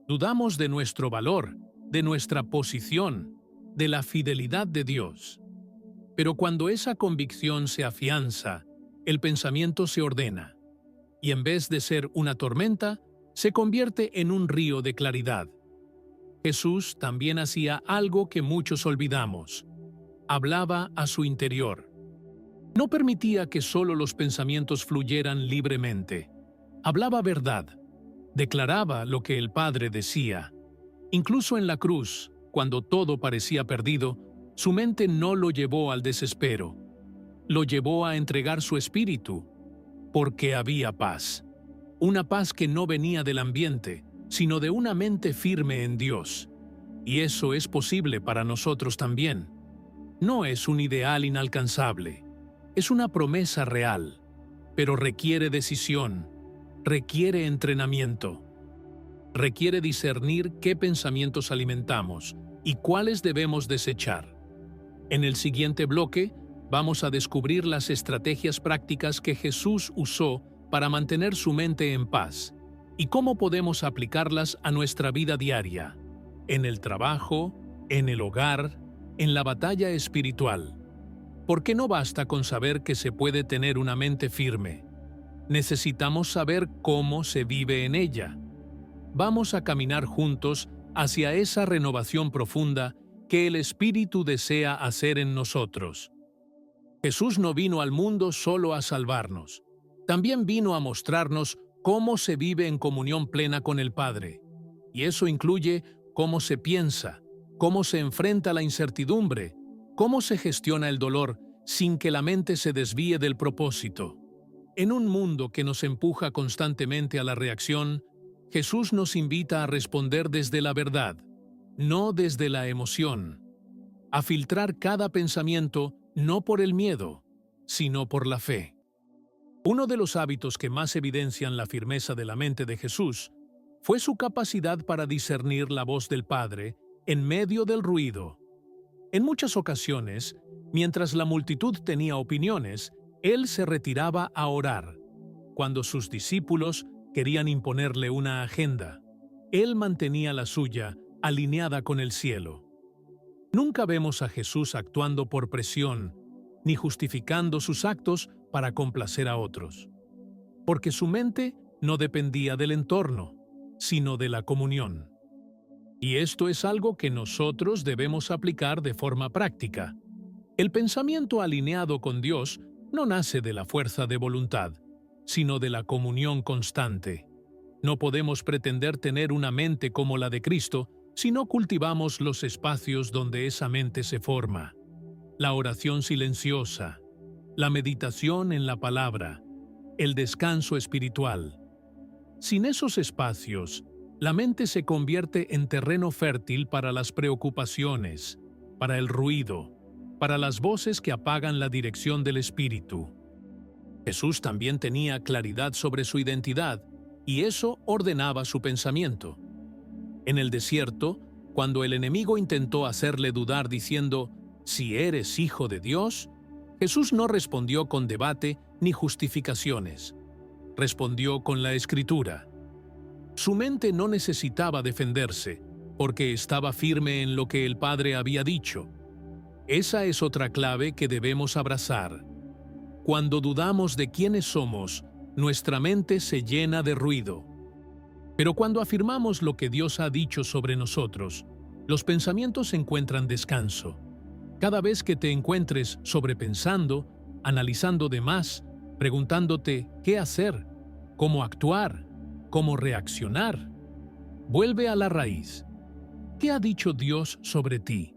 Speaker 1: Dudamos de nuestro valor, de nuestra posición, de la fidelidad de Dios. Pero cuando esa convicción se afianza, el pensamiento se ordena, y en vez de ser una tormenta, se convierte en un río de claridad. Jesús también hacía algo que muchos olvidamos. Hablaba a su interior. No permitía que solo los pensamientos fluyeran libremente. Hablaba verdad. Declaraba lo que el Padre decía. Incluso en la cruz, cuando todo parecía perdido, su mente no lo llevó al desespero. Lo llevó a entregar su espíritu. porque había paz. Una paz que no venía del ambiente, sino de una mente firme en Dios. Y eso es posible para nosotros también. No es un ideal inalcanzable, es una promesa real, pero requiere decisión, requiere entrenamiento, requiere discernir qué pensamientos alimentamos y cuáles debemos desechar. En el siguiente bloque, vamos a descubrir las estrategias prácticas que Jesús usó para mantener su mente en paz y cómo podemos aplicarlas a nuestra vida diaria, en el trabajo, en el hogar, en la batalla espiritual. Porque no basta con saber que se puede tener una mente firme. Necesitamos saber cómo se vive en ella. Vamos a caminar juntos hacia esa renovación profunda que el Espíritu desea hacer en nosotros. Jesús no vino al mundo solo a salvarnos. También vino a mostrarnos cómo se vive en comunión plena con el Padre. Y eso incluye cómo se piensa, cómo se enfrenta la incertidumbre, cómo se gestiona el dolor sin que la mente se desvíe del propósito. En un mundo que nos empuja constantemente a la reacción, Jesús nos invita a responder desde la verdad, no desde la emoción, a filtrar cada pensamiento no por el miedo, sino por la fe. Uno de los hábitos que más evidencian la firmeza de la mente de Jesús fue su capacidad para discernir la voz del Padre en medio del ruido. En muchas ocasiones, mientras la multitud tenía opiniones, él se retiraba a orar. Cuando sus discípulos querían imponerle una agenda, él mantenía la suya alineada con el cielo. Nunca vemos a Jesús actuando por presión, ni justificando sus actos para complacer a otros, porque su mente no dependía del entorno, sino de la comunión. Y esto es algo que nosotros debemos aplicar de forma práctica. El pensamiento alineado con Dios no nace de la fuerza de voluntad, sino de la comunión constante. No podemos pretender tener una mente como la de Cristo si no cultivamos los espacios donde esa mente se forma. La oración silenciosa, la meditación en la palabra, el descanso espiritual. Sin esos espacios, la mente se convierte en terreno fértil para las preocupaciones, para el ruido, para las voces que apagan la dirección del espíritu. Jesús también tenía claridad sobre su identidad, y eso ordenaba su pensamiento. En el desierto, cuando el enemigo intentó hacerle dudar diciendo, «Si eres hijo de Dios», Jesús no respondió con debate ni justificaciones. Respondió con la Escritura. Su mente no necesitaba defenderse, porque estaba firme en lo que el Padre había dicho. Esa es otra clave que debemos abrazar. Cuando dudamos de quiénes somos, nuestra mente se llena de ruido. Pero cuando afirmamos lo que Dios ha dicho sobre nosotros, los pensamientos encuentran descanso. Cada vez que te encuentres sobrepensando, analizando de más, preguntándote qué hacer, cómo actuar, cómo reaccionar, vuelve a la raíz. ¿Qué ha dicho Dios sobre ti?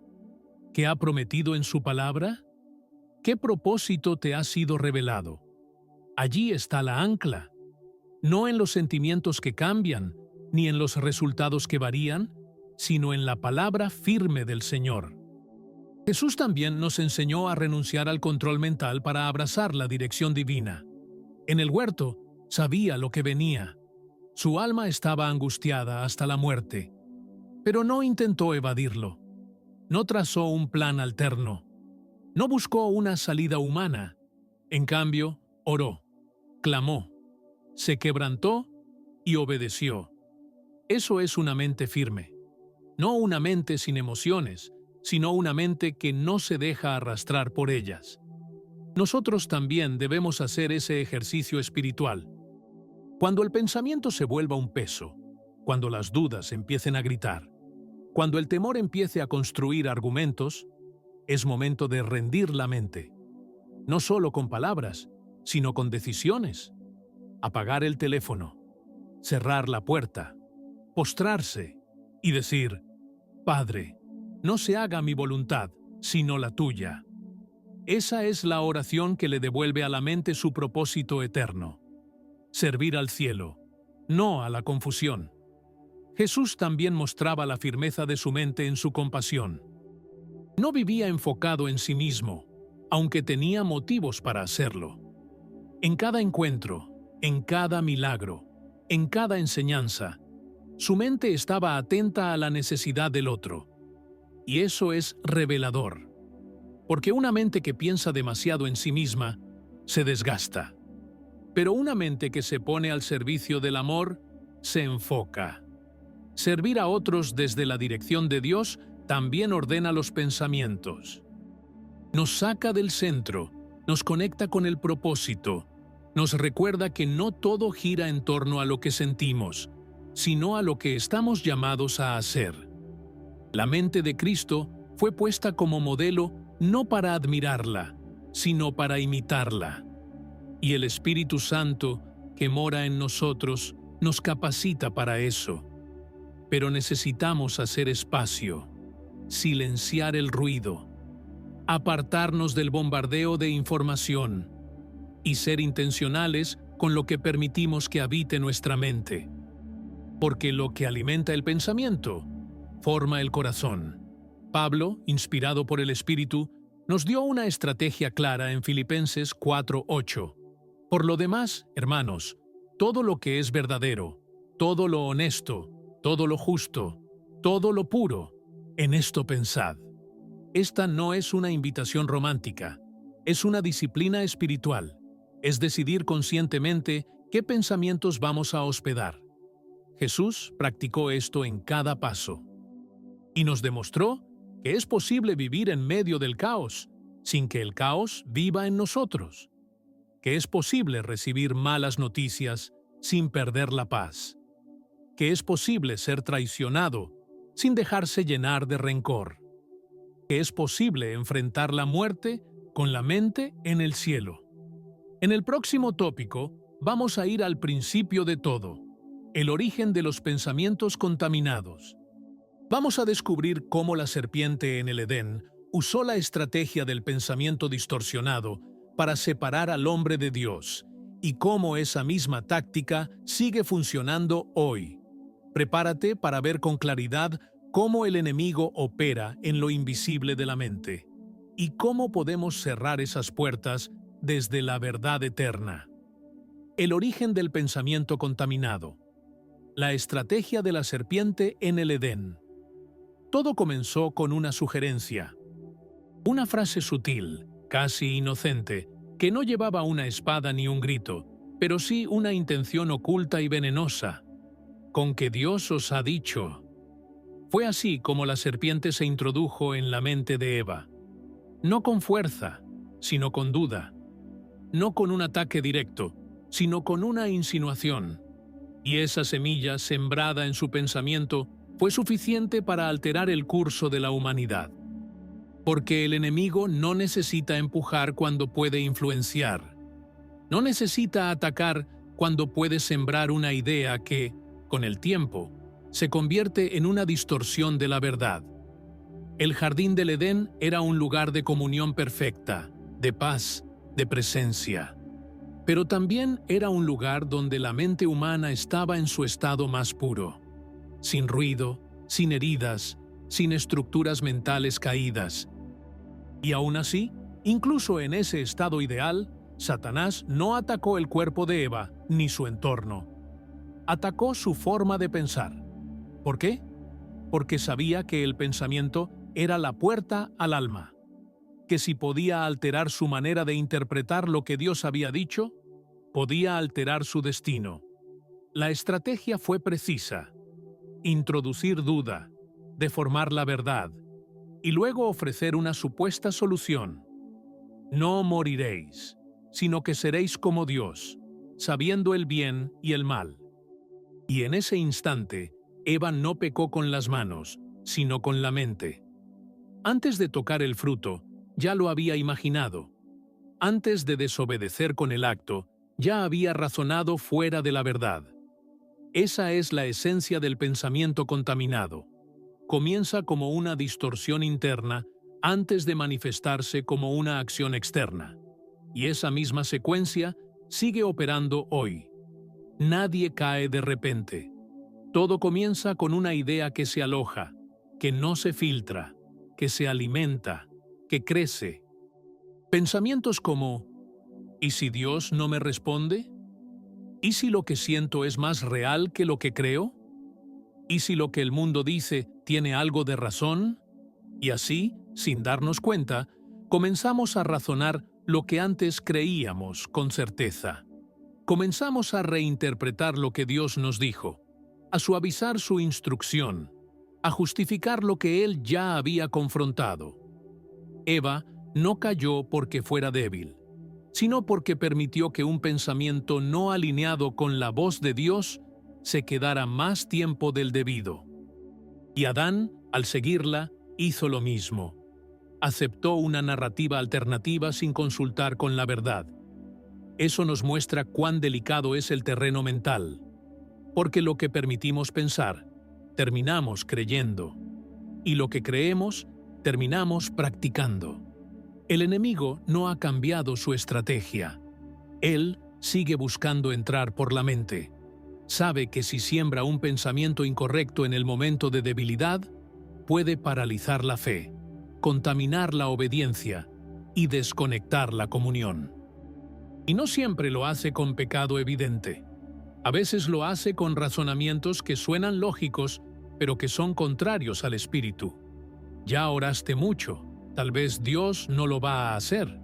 Speaker 1: ¿Qué ha prometido en su palabra? ¿Qué propósito te ha sido revelado? Allí está la ancla. No en los sentimientos que cambian, ni en los resultados que varían, sino en la palabra firme del Señor. Jesús también nos enseñó a renunciar al control mental para abrazar la dirección divina. En el huerto, sabía lo que venía. Su alma estaba angustiada hasta la muerte, pero no intentó evadirlo. No trazó un plan alterno. No buscó una salida humana. En cambio, oró, clamó, se quebrantó y obedeció. Eso es una mente firme. No una mente sin emociones, sino una mente que no se deja arrastrar por ellas. Nosotros también debemos hacer ese ejercicio espiritual. Cuando el pensamiento se vuelva un peso, cuando las dudas empiecen a gritar, cuando el temor empiece a construir argumentos, es momento de rendir la mente. No solo con palabras, sino con decisiones. Apagar el teléfono, cerrar la puerta, postrarse y decir, «Padre, no se haga mi voluntad, sino la tuya». Esa es la oración que le devuelve a la mente su propósito eterno. servir al cielo, no a la confusión. Jesús también mostraba la firmeza de su mente en su compasión. No vivía enfocado en sí mismo, aunque tenía motivos para hacerlo. En cada encuentro, en cada milagro, en cada enseñanza, su mente estaba atenta a la necesidad del otro. Y eso es revelador, porque una mente que piensa demasiado en sí misma se desgasta. Pero una mente que se pone al servicio del amor se enfoca. Servir a otros desde la dirección de Dios también ordena los pensamientos. Nos saca del centro, nos conecta con el propósito, nos recuerda que no todo gira en torno a lo que sentimos, sino a lo que estamos llamados a hacer. La mente de Cristo fue puesta como modelo no para admirarla, sino para imitarla. Y el Espíritu Santo, que mora en nosotros, nos capacita para eso. Pero necesitamos hacer espacio, silenciar el ruido, apartarnos del bombardeo de información y ser intencionales con lo que permitimos que habite nuestra mente. Porque lo que alimenta el pensamiento forma el corazón. Pablo, inspirado por el Espíritu, nos dio una estrategia clara en Filipenses 4:8. Por lo demás, hermanos, todo lo que es verdadero, todo lo honesto, todo lo justo, todo lo puro, en esto pensad. Esta no es una invitación romántica, es una disciplina espiritual, es decidir conscientemente qué pensamientos vamos a hospedar. Jesús practicó esto en cada paso. Y nos demostró que es posible vivir en medio del caos, sin que el caos viva en nosotros. Que es posible recibir malas noticias sin perder la paz. Que es posible ser traicionado sin dejarse llenar de rencor. Que es posible enfrentar la muerte con la mente en el cielo. En el próximo tópico vamos a ir al principio de todo, el origen de los pensamientos contaminados. Vamos a descubrir cómo la serpiente en el Edén usó la estrategia del pensamiento distorsionado para separar al hombre de Dios y cómo esa misma táctica sigue funcionando hoy. Prepárate para ver con claridad cómo el enemigo opera en lo invisible de la mente y cómo podemos cerrar esas puertas desde la verdad eterna. El origen del pensamiento contaminado. La estrategia de la serpiente en el Edén. Todo comenzó con una sugerencia. Una frase sutil, casi inocente, que no llevaba una espada ni un grito, pero sí una intención oculta y venenosa. Con que Dios os ha dicho. Fue así como la serpiente se introdujo en la mente de Eva. No con fuerza, sino con duda. No con un ataque directo, sino con una insinuación. Y esa semilla sembrada en su pensamiento fue suficiente para alterar el curso de la humanidad. Porque el enemigo no necesita empujar cuando puede influenciar. No necesita atacar cuando puede sembrar una idea que, con el tiempo, se convierte en una distorsión de la verdad. El jardín del Edén era un lugar de comunión perfecta, de paz, de presencia. Pero también era un lugar donde la mente humana estaba en su estado más puro. Sin ruido, sin heridas, sin estructuras mentales caídas. Y aún así, incluso en ese estado ideal, Satanás no atacó el cuerpo de Eva ni su entorno. Atacó su forma de pensar. ¿Por qué? Porque sabía que el pensamiento era la puerta al alma, que si podía alterar su manera de interpretar lo que Dios había dicho, podía alterar su destino. La estrategia fue precisa: introducir duda, deformar la verdad, y luego ofrecer una supuesta solución. No moriréis, sino que seréis como Dios, sabiendo el bien y el mal. Y en ese instante, Eva no pecó con las manos, sino con la mente. Antes de tocar el fruto, ya lo había imaginado. Antes de desobedecer con el acto, ya había razonado fuera de la verdad. Esa es la esencia del pensamiento contaminado. Comienza como una distorsión interna antes de manifestarse como una acción externa. Y esa misma secuencia sigue operando hoy. Nadie cae de repente. Todo comienza con una idea que se aloja, que no se filtra, que se alimenta, que crece. Pensamientos como, ¿y si Dios no me responde? ¿Y si lo que siento es más real que lo que creo? ¿Y si lo que el mundo dice tiene algo de razón? Y así, sin darnos cuenta, comenzamos a razonar lo que antes creíamos con certeza. Comenzamos a reinterpretar lo que Dios nos dijo, a suavizar su instrucción, a justificar lo que Él ya había confrontado. Eva no cayó porque fuera débil, sino porque permitió que un pensamiento no alineado con la voz de Dios se quedara más tiempo del debido. Y Adán, al seguirla, hizo lo mismo. Aceptó una narrativa alternativa sin consultar con la verdad. Eso nos muestra cuán delicado es el terreno mental, porque lo que permitimos pensar, terminamos creyendo, y lo que creemos, terminamos practicando. El enemigo no ha cambiado su estrategia. Él sigue buscando entrar por la mente. Sabe que si siembra un pensamiento incorrecto en el momento de debilidad, puede paralizar la fe, contaminar la obediencia y desconectar la comunión. Y no siempre lo hace con pecado evidente. A veces lo hace con razonamientos que suenan lógicos, pero que son contrarios al espíritu. Ya oraste mucho, tal vez Dios no lo va a hacer.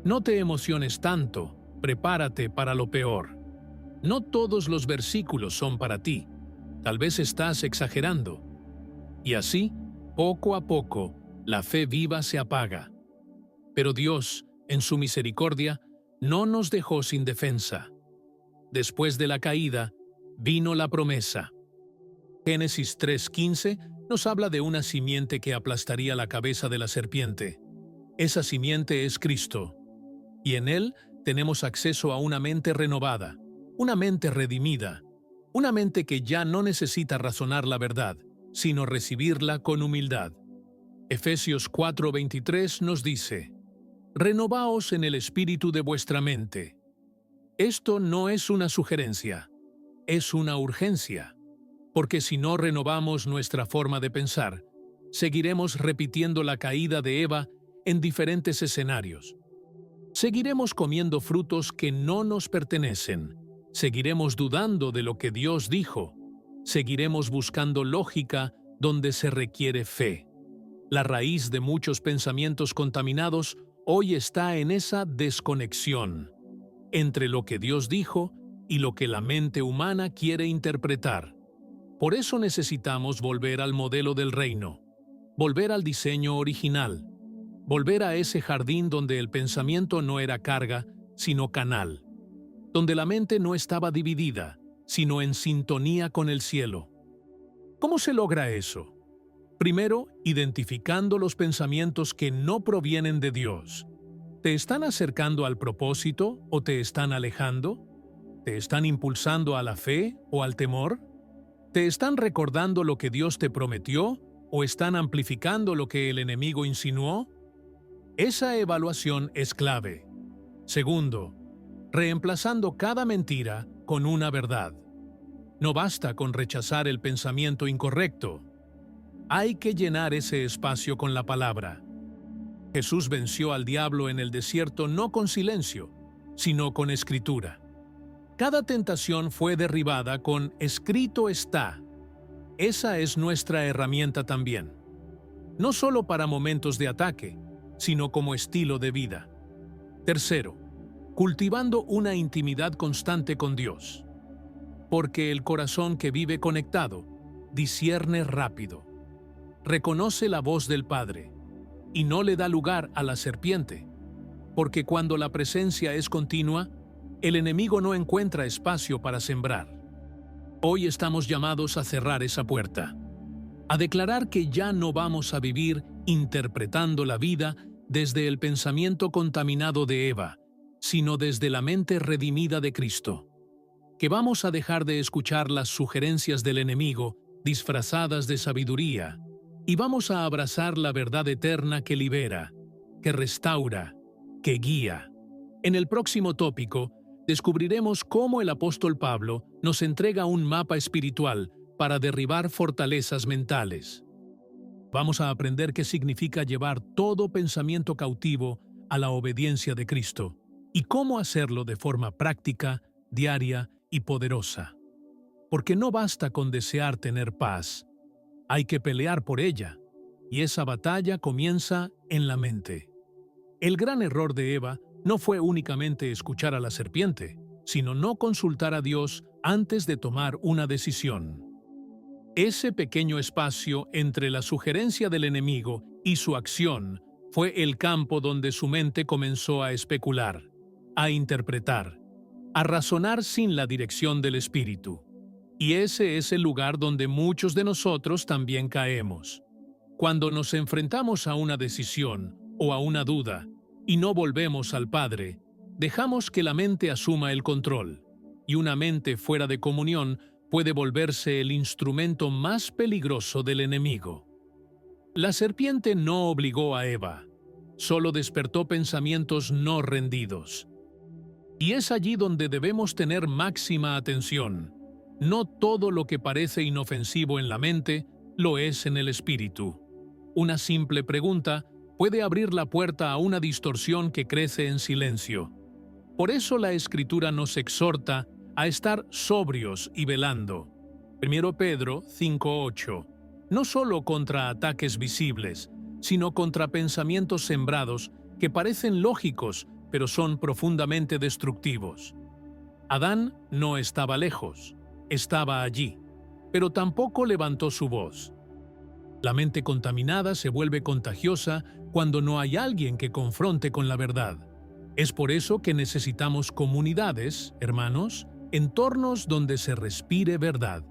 Speaker 1: No te emociones tanto, prepárate para lo peor. No todos los versículos son para ti, tal vez estás exagerando. Y así, poco a poco, la fe viva se apaga. Pero Dios, en su misericordia, no nos dejó sin defensa. Después de la caída, vino la promesa. Génesis 3:15 nos habla de una simiente que aplastaría la cabeza de la serpiente. Esa simiente es Cristo, y en Él tenemos acceso a una mente renovada, una mente redimida, una mente que ya no necesita razonar la verdad, sino recibirla con humildad. Efesios 4:23 nos dice, «Renovaos en el espíritu de vuestra mente». Esto no es una sugerencia, es una urgencia, porque si no renovamos nuestra forma de pensar, seguiremos repitiendo la caída de Eva en diferentes escenarios. Seguiremos comiendo frutos que no nos pertenecen, seguiremos dudando de lo que Dios dijo, seguiremos buscando lógica donde se requiere fe. La raíz de muchos pensamientos contaminados hoy está en esa desconexión entre lo que Dios dijo y lo que la mente humana quiere interpretar. Por eso necesitamos volver al modelo del reino, volver al diseño original, volver a ese jardín donde el pensamiento no era carga, sino canal, donde la mente no estaba dividida, sino en sintonía con el cielo. ¿Cómo se logra eso? Primero, identificando los pensamientos que no provienen de Dios. ¿Te están acercando al propósito o te están alejando? ¿Te están impulsando a la fe o al temor? ¿Te están recordando lo que Dios te prometió o están amplificando lo que el enemigo insinuó? Esa evaluación es clave. Segundo, reemplazando cada mentira con una verdad. No basta con rechazar el pensamiento incorrecto. Hay que llenar ese espacio con la palabra. Jesús venció al diablo en el desierto no con silencio, sino con escritura. Cada tentación fue derribada con «escrito está». Esa es nuestra herramienta también. No solo para momentos de ataque, sino como estilo de vida. Tercero, cultivando una intimidad constante con Dios. Porque el corazón que vive conectado discierne rápido. Reconoce la voz del Padre y no le da lugar a la serpiente, porque cuando la presencia es continua, el enemigo no encuentra espacio para sembrar. Hoy estamos llamados a cerrar esa puerta, a declarar que ya no vamos a vivir interpretando la vida desde el pensamiento contaminado de Eva, sino desde la mente redimida de Cristo. Que vamos a dejar de escuchar las sugerencias del enemigo disfrazadas de sabiduría, y vamos a abrazar la verdad eterna que libera, que restaura, que guía. En el próximo tópico, descubriremos cómo el apóstol Pablo nos entrega un mapa espiritual para derribar fortalezas mentales. Vamos a aprender qué significa llevar todo pensamiento cautivo a la obediencia de Cristo y cómo hacerlo de forma práctica, diaria y poderosa. Porque no basta con desear tener paz, hay que pelear por ella, y esa batalla comienza en la mente. El gran error de Eva no fue únicamente escuchar a la serpiente, sino no consultar a Dios antes de tomar una decisión. Ese pequeño espacio entre la sugerencia del enemigo y su acción fue el campo donde su mente comenzó a especular, a interpretar, a razonar sin la dirección del Espíritu. Y ese es el lugar donde muchos de nosotros también caemos. Cuando nos enfrentamos a una decisión o a una duda y no volvemos al Padre, dejamos que la mente asuma el control, y una mente fuera de comunión puede volverse el instrumento más peligroso del enemigo. La serpiente no obligó a Eva, solo despertó pensamientos no rendidos. Y es allí donde debemos tener máxima atención. No todo lo que parece inofensivo en la mente lo es en el espíritu. Una simple pregunta puede abrir la puerta a una distorsión que crece en silencio. Por eso la Escritura nos exhorta a estar sobrios y velando. 1 Pedro 5:8. No solo contra ataques visibles, sino contra pensamientos sembrados que parecen lógicos, pero son profundamente destructivos. Adán no estaba lejos, estaba allí, pero tampoco levantó su voz. La mente contaminada se vuelve contagiosa cuando no hay alguien que confronte con la verdad. Es por eso que necesitamos comunidades, hermanos, entornos donde se respire verdad.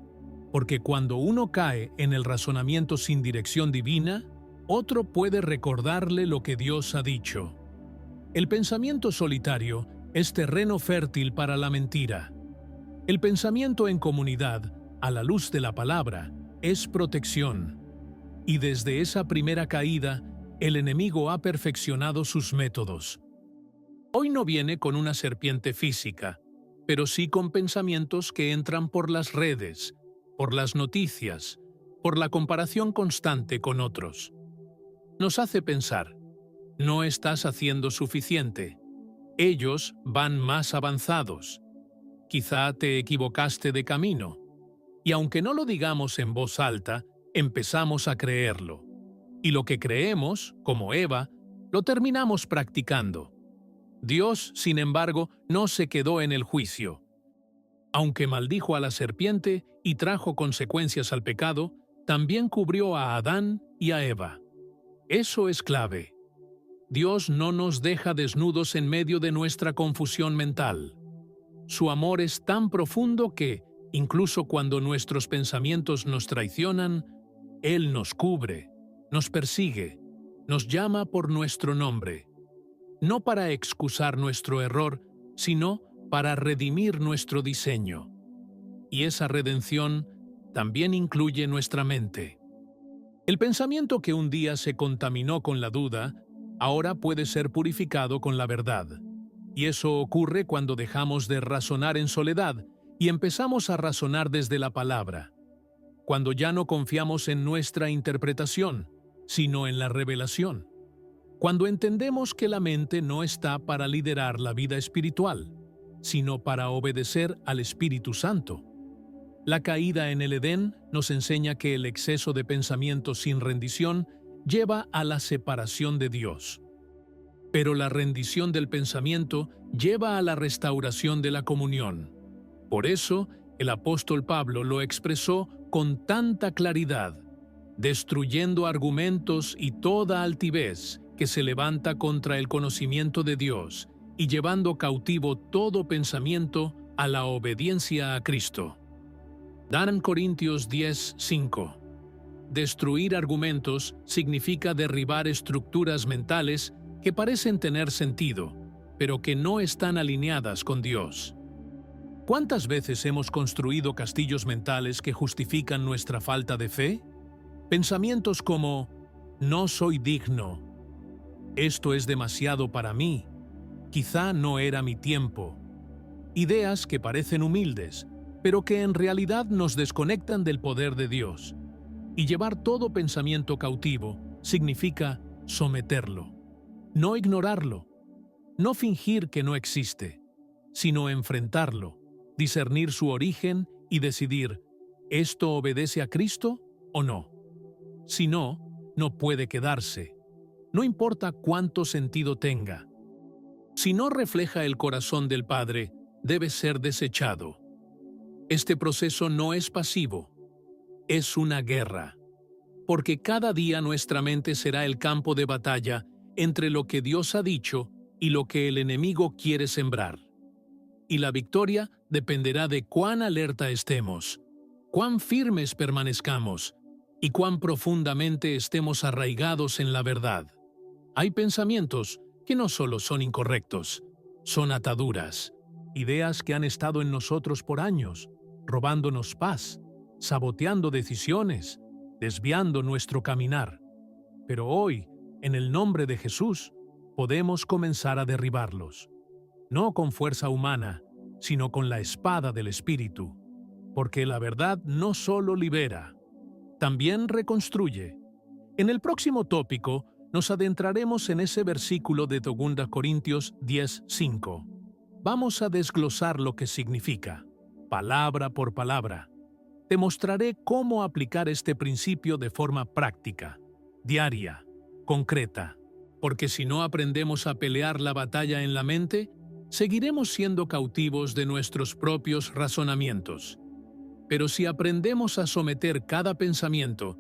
Speaker 1: Porque cuando uno cae en el razonamiento sin dirección divina, otro puede recordarle lo que Dios ha dicho. El pensamiento solitario es terreno fértil para la mentira. El pensamiento en comunidad, a la luz de la palabra, es protección. Y desde esa primera caída, el enemigo ha perfeccionado sus métodos. Hoy no viene con una serpiente física, pero sí con pensamientos que entran por las redes, por las noticias, por la comparación constante con otros. Nos hace pensar, no estás haciendo suficiente. Ellos van más avanzados. Quizá te equivocaste de camino. Y aunque no lo digamos en voz alta, empezamos a creerlo. Y lo que creemos, como Eva, lo terminamos practicando. Dios, sin embargo, no se quedó en el juicio. Aunque maldijo a la serpiente y trajo consecuencias al pecado, también cubrió a Adán y a Eva. Eso es clave. Dios no nos deja desnudos en medio de nuestra confusión mental. Su amor es tan profundo que, incluso cuando nuestros pensamientos nos traicionan, Él nos cubre, nos persigue, nos llama por nuestro nombre. No para excusar nuestro error, sino para redimir nuestro diseño. Y esa redención también incluye nuestra mente. El pensamiento que un día se contaminó con la duda, ahora puede ser purificado con la verdad. Y eso ocurre cuando dejamos de razonar en soledad y empezamos a razonar desde la palabra. Cuando ya no confiamos en nuestra interpretación, sino en la revelación. Cuando entendemos que la mente no está para liderar la vida espiritual, sino para obedecer al Espíritu Santo. La caída en el Edén nos enseña que el exceso de pensamientos sin rendición lleva a la separación de Dios. Pero la rendición del pensamiento lleva a la restauración de la comunión. Por eso, el apóstol Pablo lo expresó con tanta claridad, destruyendo argumentos y toda altivez que se levanta contra el conocimiento de Dios y llevando cautivo todo pensamiento a la obediencia a Cristo. Dan Corintios 10:5. Destruir argumentos significa derribar estructuras mentales que parecen tener sentido, pero que no están alineadas con Dios. ¿Cuántas veces hemos construido castillos mentales que justifican nuestra falta de fe? Pensamientos como, no soy digno, esto es demasiado para mí, quizá no era mi tiempo, Ideas que parecen humildes, pero que en realidad nos desconectan del poder de Dios. Y llevar todo pensamiento cautivo significa someterlo, no ignorarlo, no fingir que no existe, sino enfrentarlo, discernir su origen y decidir, ¿esto obedece a Cristo o no? Si no, no puede quedarse, no importa cuánto sentido tenga. Si no refleja el corazón del Padre, debe ser desechado. Este proceso no es pasivo, es una guerra, porque cada día nuestra mente será el campo de batalla entre lo que Dios ha dicho y lo que el enemigo quiere sembrar. Y la victoria dependerá de cuán alerta estemos, cuán firmes permanezcamos y cuán profundamente estemos arraigados en la verdad. Hay pensamientos que no solo son incorrectos, son ataduras, ideas que han estado en nosotros por años, robándonos paz, saboteando decisiones, desviando nuestro caminar. Pero hoy, en el nombre de Jesús, podemos comenzar a derribarlos. No con fuerza humana, sino con la espada del Espíritu, porque la verdad no solo libera, también reconstruye. En el próximo tópico nos adentraremos en ese versículo de 2 Corintios 10:5. Vamos a desglosar lo que significa, palabra por palabra. Te mostraré cómo aplicar este principio de forma práctica, diaria, concreta, porque si no aprendemos a pelear la batalla en la mente, seguiremos siendo cautivos de nuestros propios razonamientos. Pero si aprendemos a someter cada pensamiento,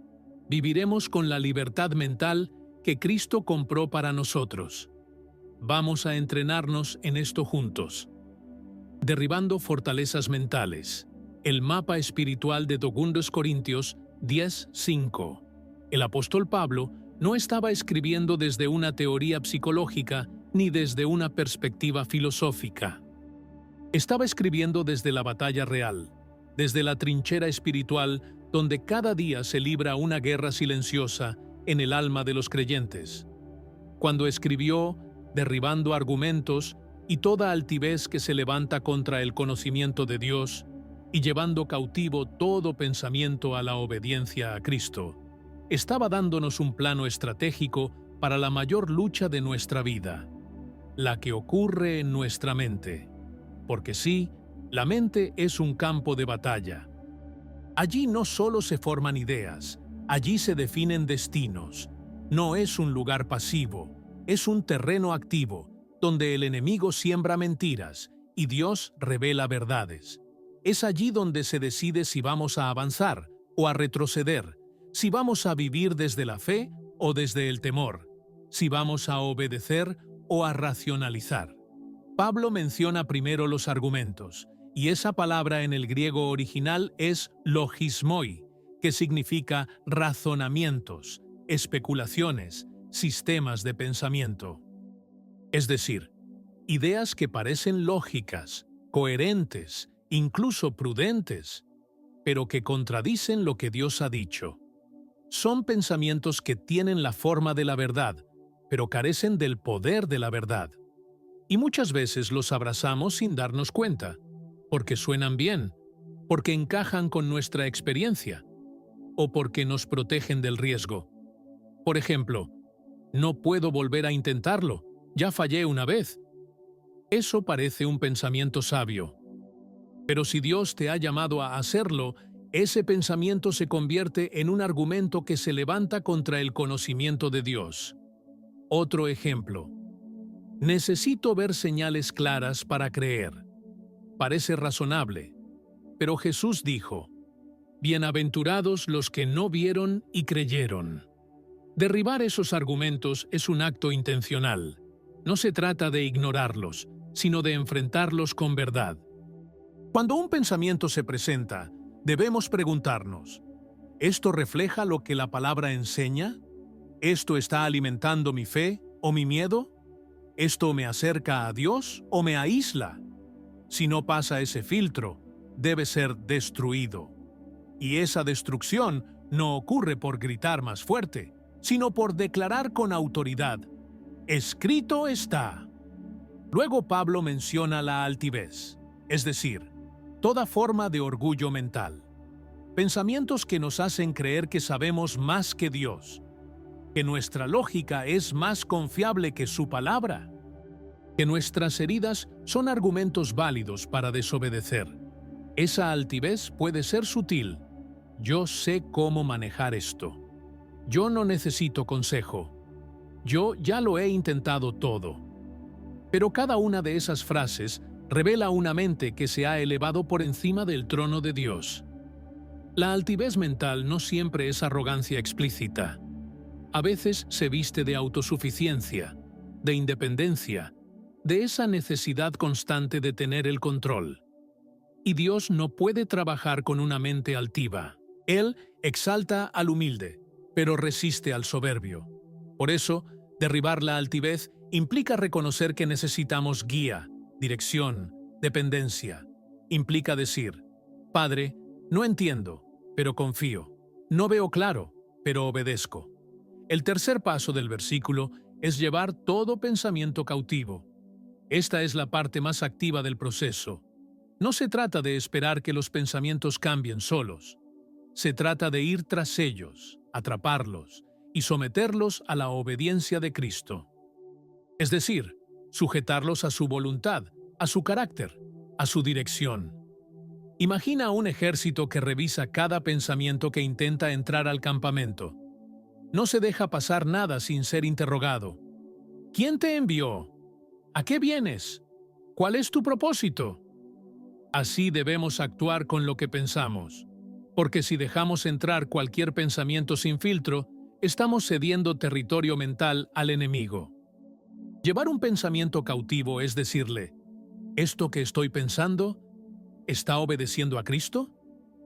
Speaker 1: viviremos con la libertad mental que Cristo compró para nosotros. Vamos a entrenarnos en esto juntos. Derribando fortalezas mentales. El mapa espiritual de 2 Corintios 10:5. El apóstol Pablo no estaba escribiendo desde una teoría psicológica ni desde una perspectiva filosófica. Estaba escribiendo desde la batalla real, desde la trinchera espiritual donde cada día se libra una guerra silenciosa en el alma de los creyentes. Cuando escribió, derribando argumentos y toda altivez que se levanta contra el conocimiento de Dios, y llevando cautivo todo pensamiento a la obediencia a Cristo, estaba dándonos un plano estratégico para la mayor lucha de nuestra vida, la que ocurre en nuestra mente. Porque sí, la mente es un campo de batalla. Allí no solo se forman ideas, allí se definen destinos. No es un lugar pasivo, es un terreno activo, donde el enemigo siembra mentiras y Dios revela verdades. Es allí donde se decide si vamos a avanzar o a retroceder, si vamos a vivir desde la fe o desde el temor, si vamos a obedecer o a racionalizar. Pablo menciona primero los argumentos, y esa palabra en el griego original es logismoi, que significa razonamientos, especulaciones, sistemas de pensamiento. Es decir, ideas que parecen lógicas, coherentes, incluso prudentes, pero que contradicen lo que Dios ha dicho. Son pensamientos que tienen la forma de la verdad, pero carecen del poder de la verdad. Y muchas veces los abrazamos sin darnos cuenta, porque suenan bien, porque encajan con nuestra experiencia, o porque nos protegen del riesgo. Por ejemplo, no puedo volver a intentarlo, ya fallé una vez. Eso parece un pensamiento sabio. Pero si Dios te ha llamado a hacerlo, ese pensamiento se convierte en un argumento que se levanta contra el conocimiento de Dios. Otro ejemplo. Necesito ver señales claras para creer. Parece razonable, pero Jesús dijo, «Bienaventurados los que no vieron y creyeron». Derribar esos argumentos es un acto intencional. No se trata de ignorarlos, sino de enfrentarlos con verdad. Cuando un pensamiento se presenta, debemos preguntarnos, ¿esto refleja lo que la palabra enseña? ¿Esto está alimentando mi fe o mi miedo? ¿Esto me acerca a Dios o me aísla? Si no pasa ese filtro, debe ser destruido. Y esa destrucción no ocurre por gritar más fuerte, sino por declarar con autoridad, «Escrito está». Luego Pablo menciona la altivez. es decir, toda forma de orgullo mental. Pensamientos que nos hacen creer que sabemos más que Dios, que nuestra lógica es más confiable que su palabra, que nuestras heridas son argumentos válidos para desobedecer. Esa altivez puede ser sutil. Yo sé cómo manejar esto. Yo no necesito consejo. Yo ya lo he intentado todo. Pero cada una de esas frases revela una mente que se ha elevado por encima del trono de Dios. La altivez mental no siempre es arrogancia explícita. A veces se viste de autosuficiencia, de independencia, de esa necesidad constante de tener el control. Y Dios no puede trabajar con una mente altiva. Él exalta al humilde, pero resiste al soberbio. Por eso, derribar la altivez implica reconocer que necesitamos guía, dirección, dependencia. Implica decir, Padre, no entiendo, pero confío. No veo claro, pero obedezco. El tercer paso del versículo es llevar todo pensamiento cautivo. Esta es la parte más activa del proceso. No se trata de esperar que los pensamientos cambien solos. Se trata de ir tras ellos, atraparlos y someterlos a la obediencia de Cristo. Es decir, sujetarlos a su voluntad, a su carácter, a su dirección. Imagina un ejército que revisa cada pensamiento que intenta entrar al campamento. No se deja pasar nada sin ser interrogado. ¿Quién te envió? ¿A qué vienes? ¿Cuál es tu propósito? Así debemos actuar con lo que pensamos, porque si dejamos entrar cualquier pensamiento sin filtro, estamos cediendo territorio mental al enemigo. Llevar un pensamiento cautivo es decirle, ¿esto que estoy pensando está obedeciendo a Cristo?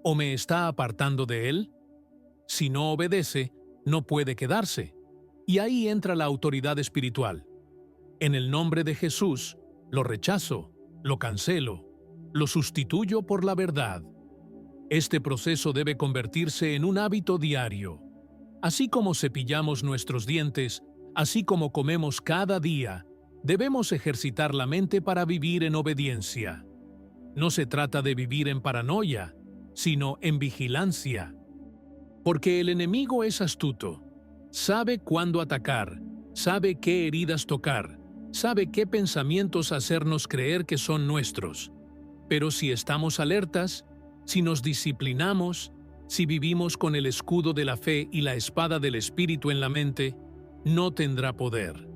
Speaker 1: ¿O me está apartando de Él? Si no obedece, no puede quedarse. Y ahí entra la autoridad espiritual. En el nombre de Jesús, lo rechazo, lo cancelo, lo sustituyo por la verdad. Este proceso debe convertirse en un hábito diario. Así como cepillamos nuestros dientes, así como comemos cada día, debemos ejercitar la mente para vivir en obediencia. No se trata de vivir en paranoia, sino en vigilancia. Porque el enemigo es astuto. Sabe cuándo atacar, sabe qué heridas tocar, sabe qué pensamientos hacernos creer que son nuestros. Pero si estamos alertas, si nos disciplinamos, si vivimos con el escudo de la fe y la espada del Espíritu en la mente, no tendrá poder.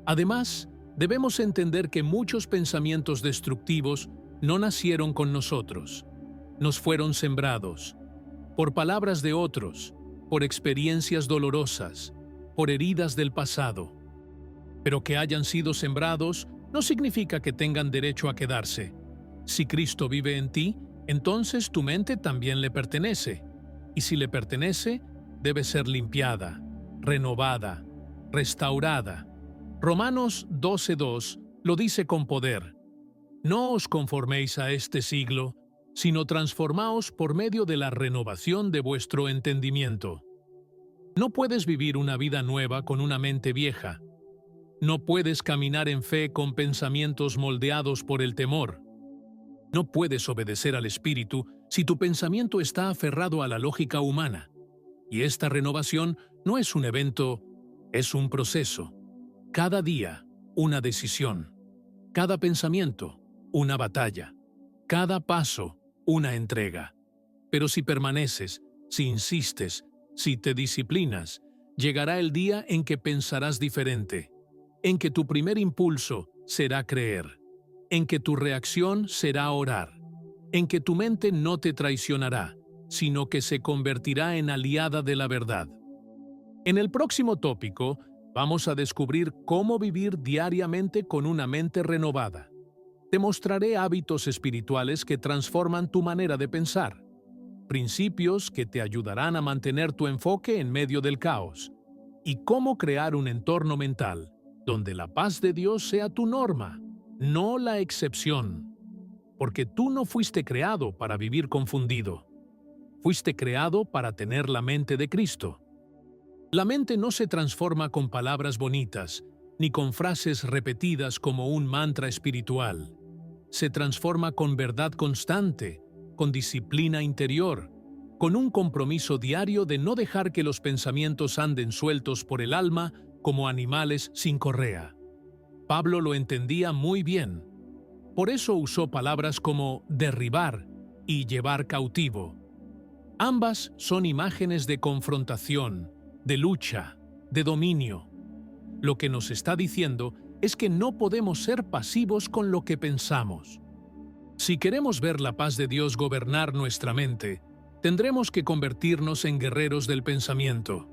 Speaker 1: Además, debemos entender que muchos pensamientos destructivos no nacieron con nosotros. Nos fueron sembrados por palabras de otros, por experiencias dolorosas, por heridas del pasado. Pero que hayan sido sembrados no significa que tengan derecho a quedarse. Si Cristo vive en ti, entonces tu mente también le pertenece. Y si le pertenece, debe ser limpiada, renovada, restaurada. Romanos 12:2 lo dice con poder. No os conforméis a este siglo, sino transformaos por medio de la renovación de vuestro entendimiento. No puedes vivir una vida nueva con una mente vieja. No puedes caminar en fe con pensamientos moldeados por el temor. No puedes obedecer al Espíritu si tu pensamiento está aferrado a la lógica humana. Y esta renovación no es un evento, es un proceso. Cada día, una decisión. Cada pensamiento, una batalla. Cada paso, una entrega. Pero si permaneces, si insistes, si te disciplinas, llegará el día en que pensarás diferente, en que tu primer impulso será creer, en que tu reacción será orar, en que tu mente no te traicionará, sino que se convertirá en aliada de la verdad. En el próximo tópico, vamos a descubrir cómo vivir diariamente con una mente renovada. Te mostraré hábitos espirituales que transforman tu manera de pensar, principios que te ayudarán a mantener tu enfoque en medio del caos, y cómo crear un entorno mental donde la paz de Dios sea tu norma, no la excepción. Porque tú no fuiste creado para vivir confundido. Fuiste creado para tener la mente de Cristo. La mente no se transforma con palabras bonitas, ni con frases repetidas como un mantra espiritual. se transforma con verdad constante, con disciplina interior, con un compromiso diario de no dejar que los pensamientos anden sueltos por el alma como animales sin correa. Pablo lo entendía muy bien. Por eso usó palabras como derribar y llevar cautivo. Ambas son imágenes de confrontación, de lucha, de dominio. Lo que nos está diciendo es que no podemos ser pasivos con lo que pensamos. Si queremos ver la paz de Dios gobernar nuestra mente, tendremos que convertirnos en guerreros del pensamiento.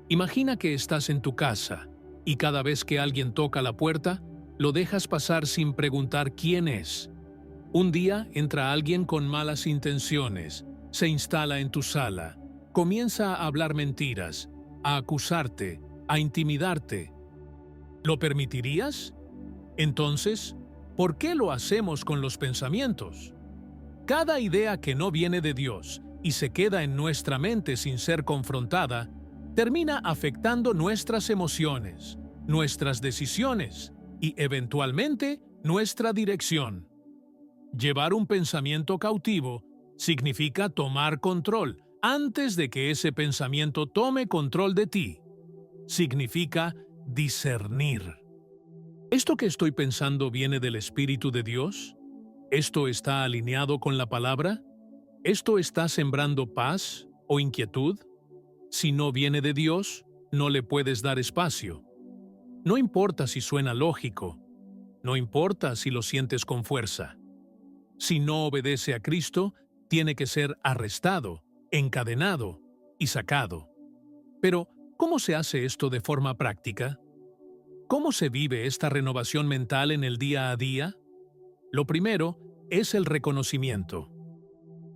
Speaker 1: Imagina que estás en tu casa y cada vez que alguien toca la puerta, lo dejas pasar sin preguntar quién es. Un día entra alguien con malas intenciones, se instala en tu sala, comienza a hablar mentiras, a acusarte, a intimidarte. ¿Lo permitirías? Entonces, ¿por qué lo hacemos con los pensamientos? Cada idea que no viene de Dios y se queda en nuestra mente sin ser confrontada, termina afectando nuestras emociones, nuestras decisiones y, eventualmente, nuestra dirección. Llevar un pensamiento cautivo significa tomar control antes de que ese pensamiento tome control de ti. Significa discernir. ¿Esto que estoy pensando viene del Espíritu de Dios? ¿Esto está alineado con la palabra? ¿Esto está sembrando paz o inquietud? Si no viene de Dios, no le puedes dar espacio. No importa si suena lógico, no importa si lo sientes con fuerza. Si no obedece a Cristo, tiene que ser arrestado, encadenado y sacado. Pero, ¿cómo se hace esto de forma práctica? ¿Cómo se vive esta renovación mental en el día a día? Lo primero es el reconocimiento.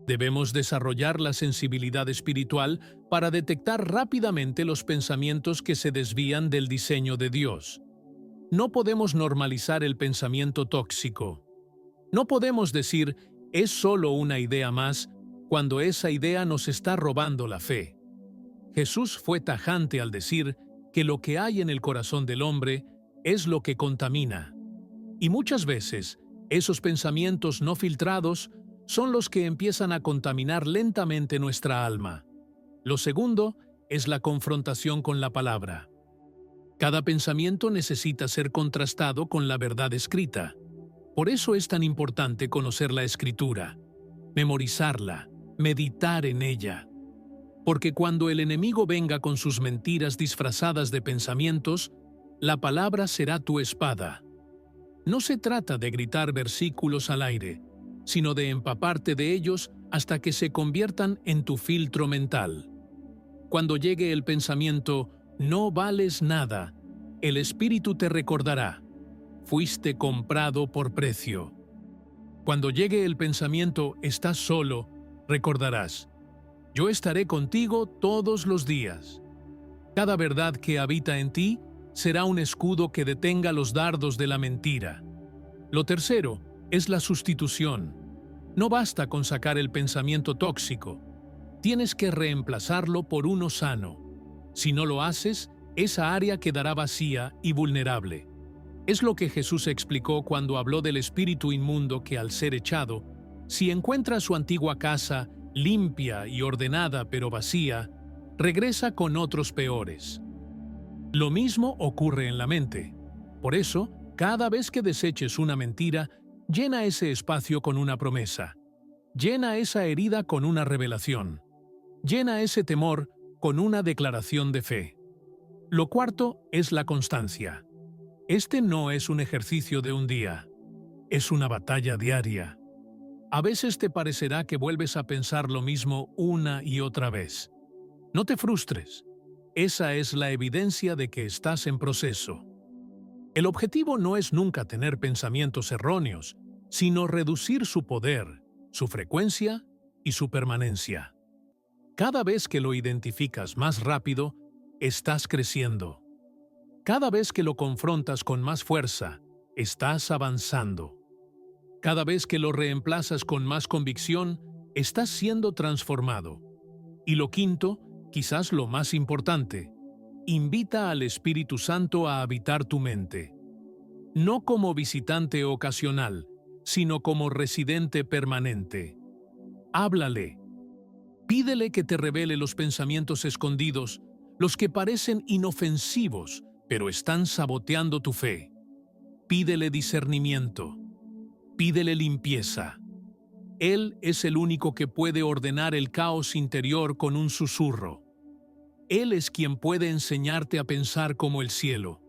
Speaker 1: Debemos desarrollar la sensibilidad espiritual para detectar rápidamente los pensamientos que se desvían del diseño de Dios. No podemos normalizar el pensamiento tóxico. No podemos decir, es solo una idea más, cuando esa idea nos está robando la fe. Jesús fue tajante al decir que lo que hay en el corazón del hombre es lo que contamina. Y muchas veces, esos pensamientos no filtrados son los que empiezan a contaminar lentamente nuestra alma. Lo segundo es la confrontación con la palabra. Cada pensamiento necesita ser contrastado con la verdad escrita. Por eso es tan importante conocer la Escritura, memorizarla, meditar en ella. Porque cuando el enemigo venga con sus mentiras disfrazadas de pensamientos, la palabra será tu espada. No se trata de gritar versículos al aire, sino de empaparte de ellos hasta que se conviertan en tu filtro mental. Cuando llegue el pensamiento, no vales nada, el Espíritu te recordará, fuiste comprado por precio. Cuando llegue el pensamiento, estás solo, recordarás, yo estaré contigo todos los días. Cada verdad que habita en ti será un escudo que detenga los dardos de la mentira. Lo tercero es la sustitución. No basta con sacar el pensamiento tóxico. Tienes que reemplazarlo por uno sano. Si no lo haces, esa área quedará vacía y vulnerable. Es lo que Jesús explicó cuando habló del espíritu inmundo que, al ser echado, si encuentra su antigua casa limpia y ordenada pero vacía, regresa con otros peores. Lo mismo ocurre en la mente. Por eso, cada vez que deseches una mentira, llena ese espacio con una promesa. Llena esa herida con una revelación. Llena ese temor con una declaración de fe. Lo cuarto es la constancia. Este no es un ejercicio de un día. Es una batalla diaria. A veces te parecerá que vuelves a pensar lo mismo una y otra vez. No te frustres. Esa es la evidencia de que estás en proceso. El objetivo no es nunca tener pensamientos erróneos, sino reducir su poder, su frecuencia y su permanencia. Cada vez que lo identificas más rápido, estás creciendo. Cada vez que lo confrontas con más fuerza, estás avanzando. Cada vez que lo reemplazas con más convicción, estás siendo transformado. Y lo quinto, quizás lo más importante, invita al Espíritu Santo a habitar tu mente. No como visitante ocasional, sino como residente permanente. Háblale. Pídele que te revele los pensamientos escondidos, los que parecen inofensivos, pero están saboteando tu fe. Pídele discernimiento. Pídele limpieza. Él es el único que puede ordenar el caos interior con un susurro. Él es quien puede enseñarte a pensar como el cielo.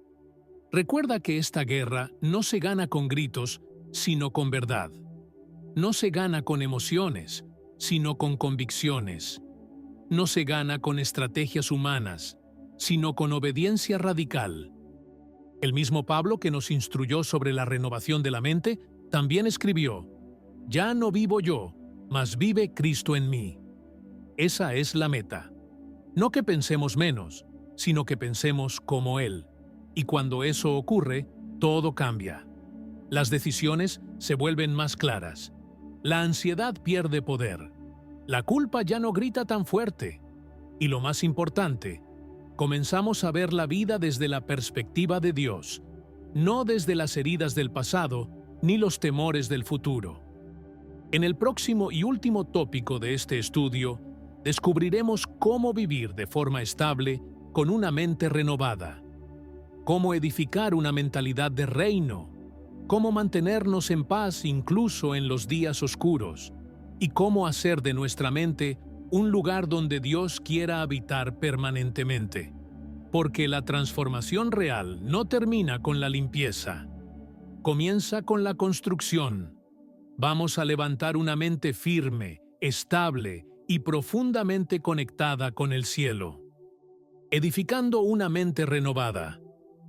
Speaker 1: Recuerda que esta guerra no se gana con gritos, sino con verdad. No se gana con emociones, sino con convicciones. No se gana con estrategias humanas, sino con obediencia radical. El mismo Pablo, que nos instruyó sobre la renovación de la mente, también escribió: «Ya no vivo yo, mas vive Cristo en mí». Esa es la meta. No que pensemos menos, sino que pensemos como Él. Y cuando eso ocurre, todo cambia. Las decisiones se vuelven más claras. La ansiedad pierde poder. La culpa ya no grita tan fuerte. Y lo más importante, comenzamos a ver la vida desde la perspectiva de Dios, no desde las heridas del pasado ni los temores del futuro. En el próximo y último tópico de este estudio, descubriremos cómo vivir de forma estable con una mente renovada, cómo edificar una mentalidad de reino, cómo mantenernos en paz incluso en los días oscuros, y cómo hacer de nuestra mente un lugar donde Dios quiera habitar permanentemente. Porque la transformación real no termina con la limpieza. Comienza con la construcción. Vamos a levantar una mente firme, estable y profundamente conectada con el cielo. Edificando una mente renovada.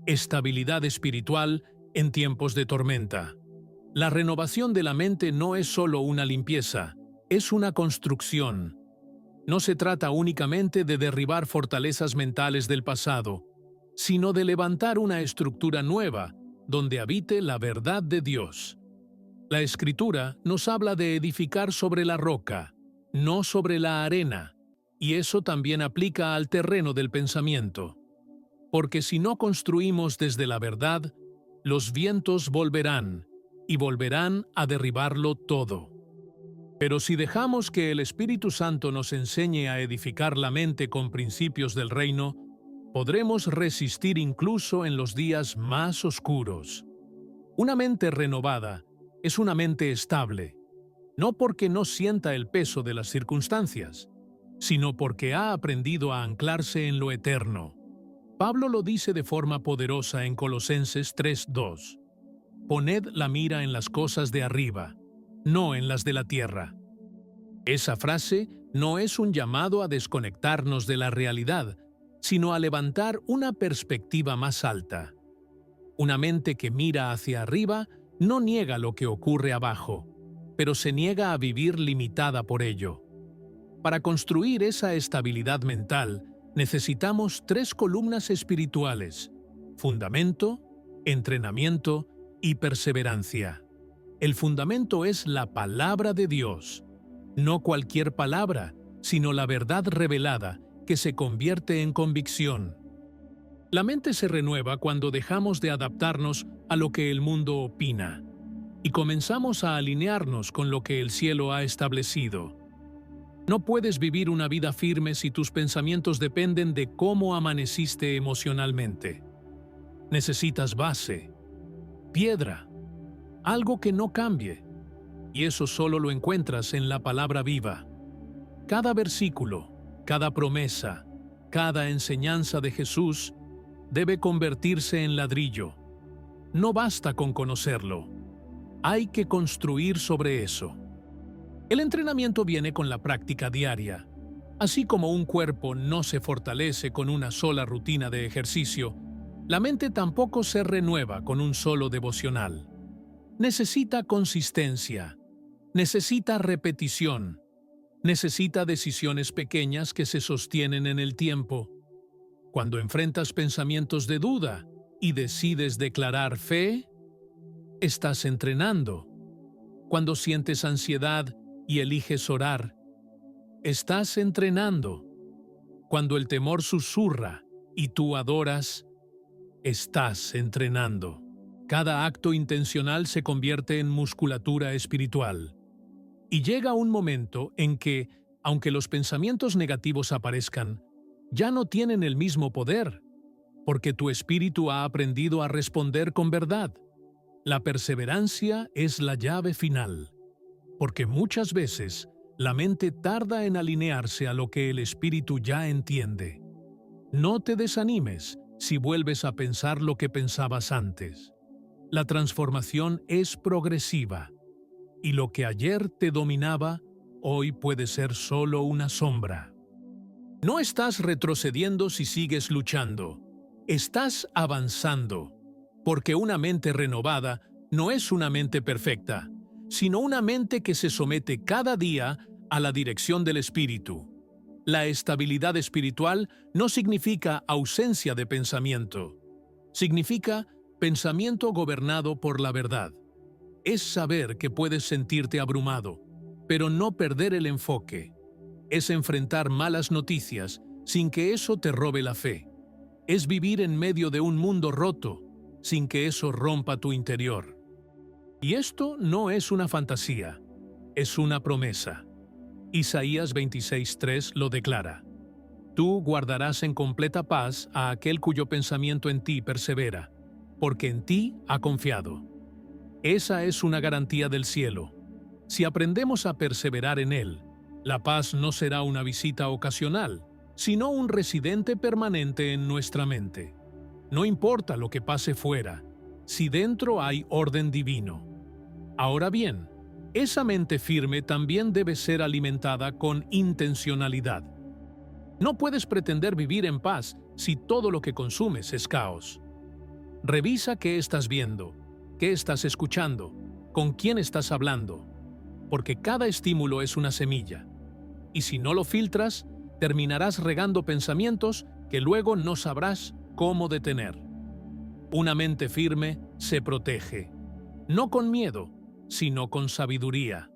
Speaker 1: Estabilidad espiritual en tiempos de tormenta. La renovación de la mente no es solo una limpieza, es una construcción. No se trata únicamente de derribar fortalezas mentales del pasado, sino de levantar una estructura nueva donde habite la verdad de Dios. La Escritura nos habla de edificar sobre la roca, no sobre la arena, y eso también aplica al terreno del pensamiento. Porque si no construimos desde la verdad, los vientos volverán, y volverán a derribarlo todo. Pero si dejamos que el Espíritu Santo nos enseñe a edificar la mente con principios del reino, podremos resistir incluso en los días más oscuros. Una mente renovada es una mente estable, no porque no sienta el peso de las circunstancias, sino porque ha aprendido a anclarse en lo eterno. Pablo lo dice de forma poderosa en Colosenses 3:2. Poned la mira en las cosas de arriba, no en las de la tierra. Esa frase no es un llamado a desconectarnos de la realidad, sino a levantar una perspectiva más alta. Una mente que mira hacia arriba no niega lo que ocurre abajo, pero se niega a vivir limitada por ello. Para construir esa estabilidad mental, necesitamos 3 columnas espirituales: fundamento, entrenamiento y perseverancia. El fundamento es la palabra de Dios. No cualquier palabra, sino la verdad revelada que se convierte en convicción. La mente se renueva cuando dejamos de adaptarnos a lo que el mundo opina y comenzamos a alinearnos con lo que el cielo ha establecido. No puedes vivir una vida firme si tus pensamientos dependen de cómo amaneciste emocionalmente. Necesitas base, piedra, algo que no cambie, y eso solo lo encuentras en la palabra viva. Cada versículo, cada promesa, cada enseñanza de Jesús debe convertirse en ladrillo. No basta con conocerlo, hay que construir sobre eso. El entrenamiento viene con la práctica diaria. Así como un cuerpo no se fortalece con una sola rutina de ejercicio, la mente tampoco se renueva con un solo devocional. Necesita consistencia, necesita repetición, necesita decisiones pequeñas que se sostienen en el tiempo. Cuando enfrentas pensamientos de duda y decides declarar fe, estás entrenando. Cuando sientes ansiedad y eliges orar, estás entrenando. Cuando el temor susurra y tú adoras, estás entrenando. Cada acto intencional se convierte en musculatura espiritual. Y llega un momento en que, aunque los pensamientos negativos aparezcan, ya no tienen el mismo poder, porque tu espíritu ha aprendido a responder con verdad. La perseverancia es la llave final, porque muchas veces la mente tarda en alinearse a lo que el espíritu ya entiende. No te desanimes si vuelves a pensar lo que pensabas antes. La transformación es progresiva, y lo que ayer te dominaba, hoy puede ser solo una sombra. No estás retrocediendo si sigues luchando. Estás avanzando, porque una mente renovada no es una mente perfecta, sino una mente que se somete cada día a la dirección del espíritu. La estabilidad espiritual no significa ausencia de pensamiento. Significa pensamiento gobernado por la verdad. Es saber que puedes sentirte abrumado, pero no perder el enfoque. Es enfrentar malas noticias sin que eso te robe la fe. Es vivir en medio de un mundo roto, sin que eso rompa tu interior. Y esto no es una fantasía, es una promesa. Isaías 26:3 lo declara. Tú guardarás en completa paz a aquel cuyo pensamiento en ti persevera, porque en ti ha confiado. Esa es una garantía del cielo. Si aprendemos a perseverar en él, la paz no será una visita ocasional, sino un residente permanente en nuestra mente. No importa lo que pase fuera, si dentro hay orden divino. Ahora bien, esa mente firme también debe ser alimentada con intencionalidad. No puedes pretender vivir en paz si todo lo que consumes es caos. Revisa qué estás viendo, qué estás escuchando, con quién estás hablando, porque cada estímulo es una semilla. Y si no lo filtras, terminarás regando pensamientos que luego no sabrás cómo detener. Una mente firme se protege, no con miedo, sino con sabiduría.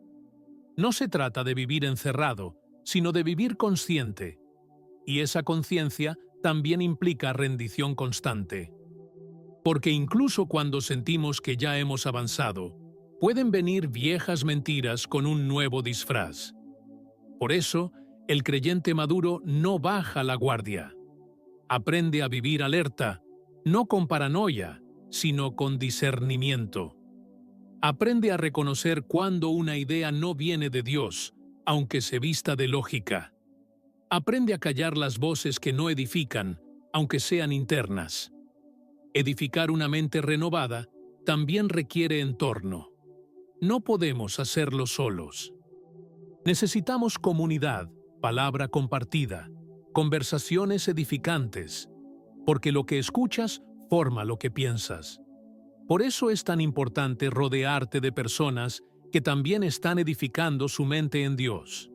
Speaker 1: No se trata de vivir encerrado, sino de vivir consciente. Y esa conciencia también implica rendición constante. Porque incluso cuando sentimos que ya hemos avanzado, pueden venir viejas mentiras con un nuevo disfraz. Por eso, el creyente maduro no baja la guardia. Aprende a vivir alerta, no con paranoia, sino con discernimiento. Aprende a reconocer cuando una idea no viene de Dios, aunque se vista de lógica. Aprende a callar las voces que no edifican, aunque sean internas. Edificar una mente renovada también requiere entorno. No podemos hacerlo solos. Necesitamos comunidad, palabra compartida, conversaciones edificantes, porque lo que escuchas forma lo que piensas. Por eso es tan importante rodearte de personas que también están edificando su mente en Dios.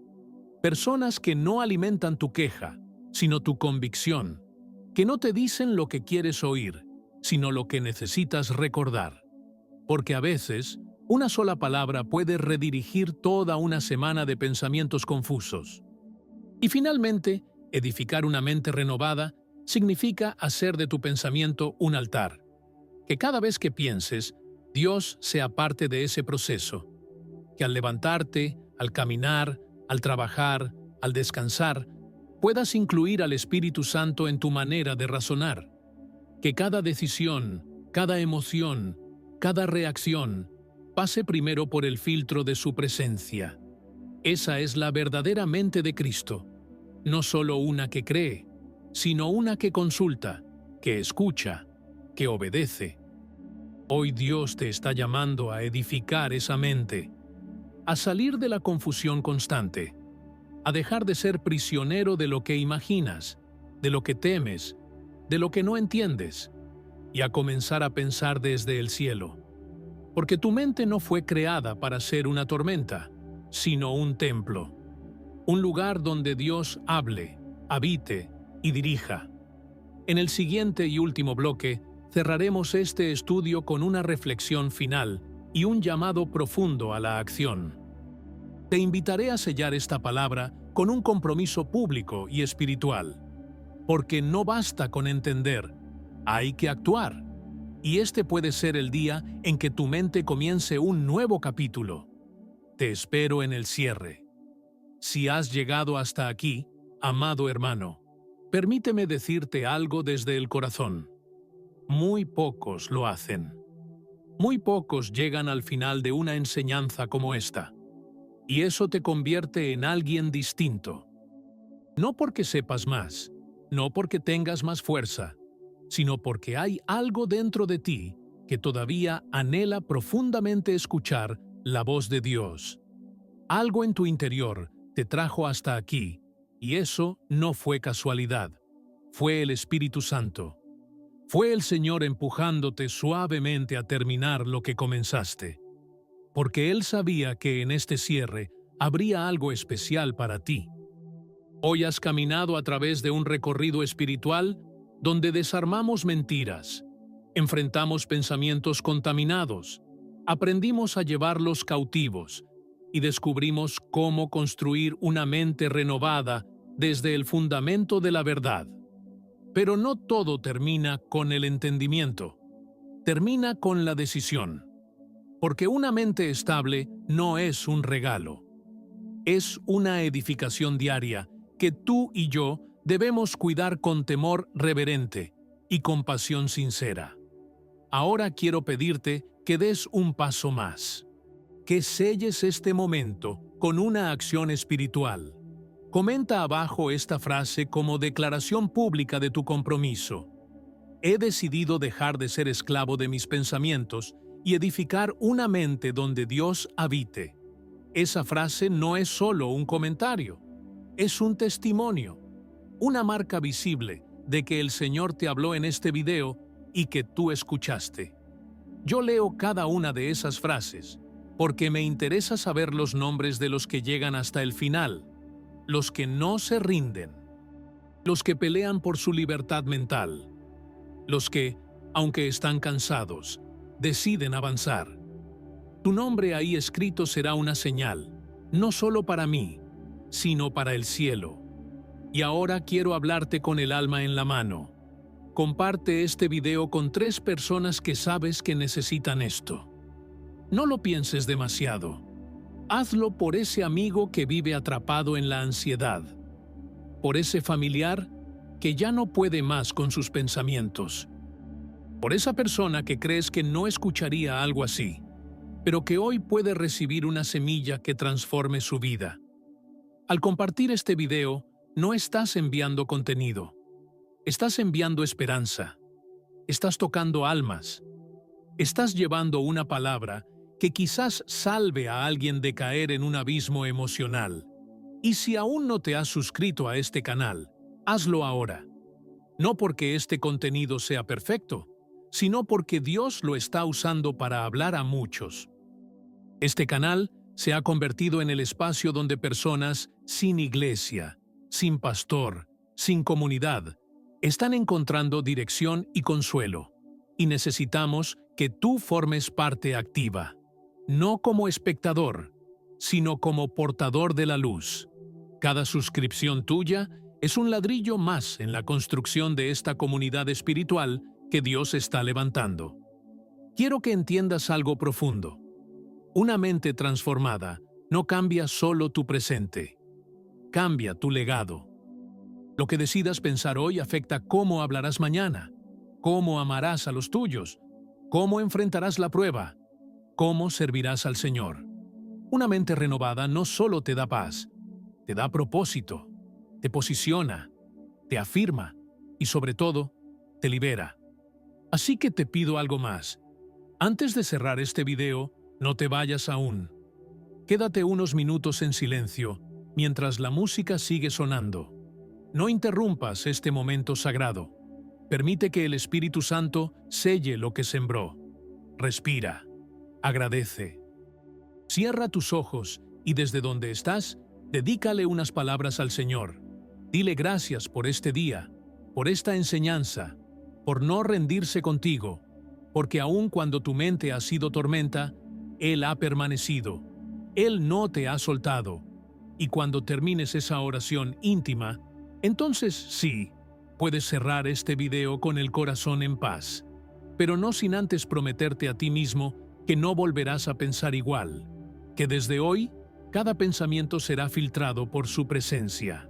Speaker 1: Personas que no alimentan tu queja, sino tu convicción, que no te dicen lo que quieres oír, sino lo que necesitas recordar. Porque a veces, una sola palabra puede redirigir toda una semana de pensamientos confusos. Y finalmente, edificar una mente renovada significa hacer de tu pensamiento un altar. Que cada vez que pienses, Dios sea parte de ese proceso. Que al levantarte, al caminar, al trabajar, al descansar, puedas incluir al Espíritu Santo en tu manera de razonar. Que cada decisión, cada emoción, cada reacción, pase primero por el filtro de su presencia. Esa es la verdadera mente de Cristo. No solo una que cree, sino una que consulta, que escucha, que obedece. Hoy Dios te está llamando a edificar esa mente, a salir de la confusión constante, a dejar de ser prisionero de lo que imaginas, de lo que temes, de lo que no entiendes, y a comenzar a pensar desde el cielo. Porque tu mente no fue creada para ser una tormenta, sino un templo, un lugar donde Dios hable, habite y dirija. En el siguiente y último bloque, cerraremos este estudio con una reflexión final y un llamado profundo a la acción. Te invitaré a sellar esta palabra con un compromiso público y espiritual, porque no basta con entender, hay que actuar. y este puede ser el día en que tu mente comience un nuevo capítulo. Te espero en el cierre. Si has llegado hasta aquí, amado hermano, permíteme decirte algo desde el corazón. Muy pocos lo hacen. Muy pocos llegan al final de una enseñanza como esta. Y eso te convierte en alguien distinto. No porque sepas más, no porque tengas más fuerza, sino porque hay algo dentro de ti que todavía anhela profundamente escuchar la voz de Dios. Algo en tu interior te trajo hasta aquí, y eso no fue casualidad. Fue el Espíritu Santo. Fue el Señor empujándote suavemente a terminar lo que comenzaste. Porque Él sabía que en este cierre habría algo especial para ti. Hoy has caminado a través de un recorrido espiritual donde desarmamos mentiras, enfrentamos pensamientos contaminados, aprendimos a llevarlos cautivos y descubrimos cómo construir una mente renovada desde el fundamento de la verdad. Pero no todo termina con el entendimiento, termina con la decisión. Porque una mente estable no es un regalo, es una edificación diaria que tú y yo debemos cuidar con temor reverente y compasión sincera. Ahora quiero pedirte que des un paso más, que selles este momento con una acción espiritual. Comenta abajo esta frase como declaración pública de tu compromiso. He decidido dejar de ser esclavo de mis pensamientos y edificar una mente donde Dios habite. Esa frase no es solo un comentario, es un testimonio, una marca visible de que el Señor te habló en este video y que tú escuchaste. Yo leo cada una de esas frases porque me interesa saber los nombres de los que llegan hasta el final, los que no se rinden, los que pelean por su libertad mental, los que, aunque están cansados, deciden avanzar. Tu nombre ahí escrito será una señal, no solo para mí, sino para el cielo. Y ahora quiero hablarte con el alma en la mano. Comparte este video con 3 personas que sabes que necesitan esto. No lo pienses demasiado. Hazlo por ese amigo que vive atrapado en la ansiedad, por ese familiar que ya no puede más con sus pensamientos, por esa persona que crees que no escucharía algo así, pero que hoy puede recibir una semilla que transforme su vida. Al compartir este video, no estás enviando contenido, estás enviando esperanza, estás tocando almas, estás llevando una palabra que quizás salve a alguien de caer en un abismo emocional. Y si aún no te has suscrito a este canal, hazlo ahora. No porque este contenido sea perfecto, sino porque Dios lo está usando para hablar a muchos. Este canal se ha convertido en el espacio donde personas sin iglesia, sin pastor, sin comunidad, están encontrando dirección y consuelo. Y necesitamos que tú formes parte activa, no como espectador, sino como portador de la luz. Cada suscripción tuya es un ladrillo más en la construcción de esta comunidad espiritual que Dios está levantando. Quiero que entiendas algo profundo. Una mente transformada no cambia solo tu presente, cambia tu legado. Lo que decidas pensar hoy afecta cómo hablarás mañana, cómo amarás a los tuyos, cómo enfrentarás la prueba, cómo servirás al Señor. Una mente renovada no solo te da paz, te da propósito, te posiciona, te afirma y sobre todo, te libera. Así que te pido algo más. Antes de cerrar este video, no te vayas aún. Quédate unos minutos en silencio mientras la música sigue sonando. No interrumpas este momento sagrado. Permite que el Espíritu Santo selle lo que sembró. Respira. Agradece. Cierra tus ojos y desde donde estás, dedícale unas palabras al Señor. Dile gracias por este día, por esta enseñanza, por no rendirse contigo, porque aun cuando tu mente ha sido tormenta, Él ha permanecido. Él no te ha soltado. Y cuando termines esa oración íntima, entonces sí, puedes cerrar este video con el corazón en paz. pero no sin antes prometerte a ti mismo que no volverás a pensar igual, que desde hoy cada pensamiento será filtrado por su presencia,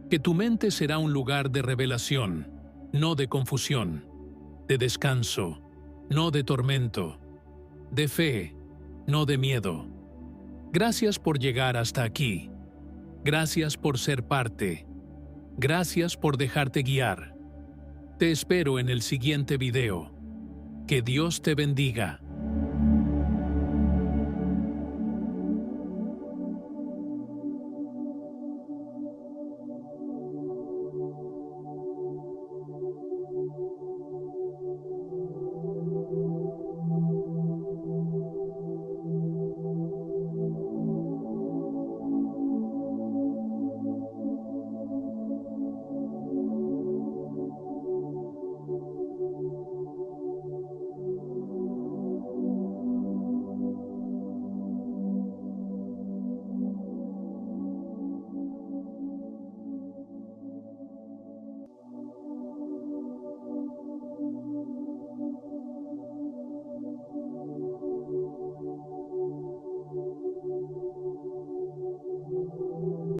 Speaker 1: que tu mente será un lugar de revelación, no de confusión, de descanso, no de tormento, de fe, no de miedo. Gracias por llegar hasta aquí. Gracias por ser parte. Gracias por dejarte guiar. Te espero en el siguiente video. Que Dios te bendiga.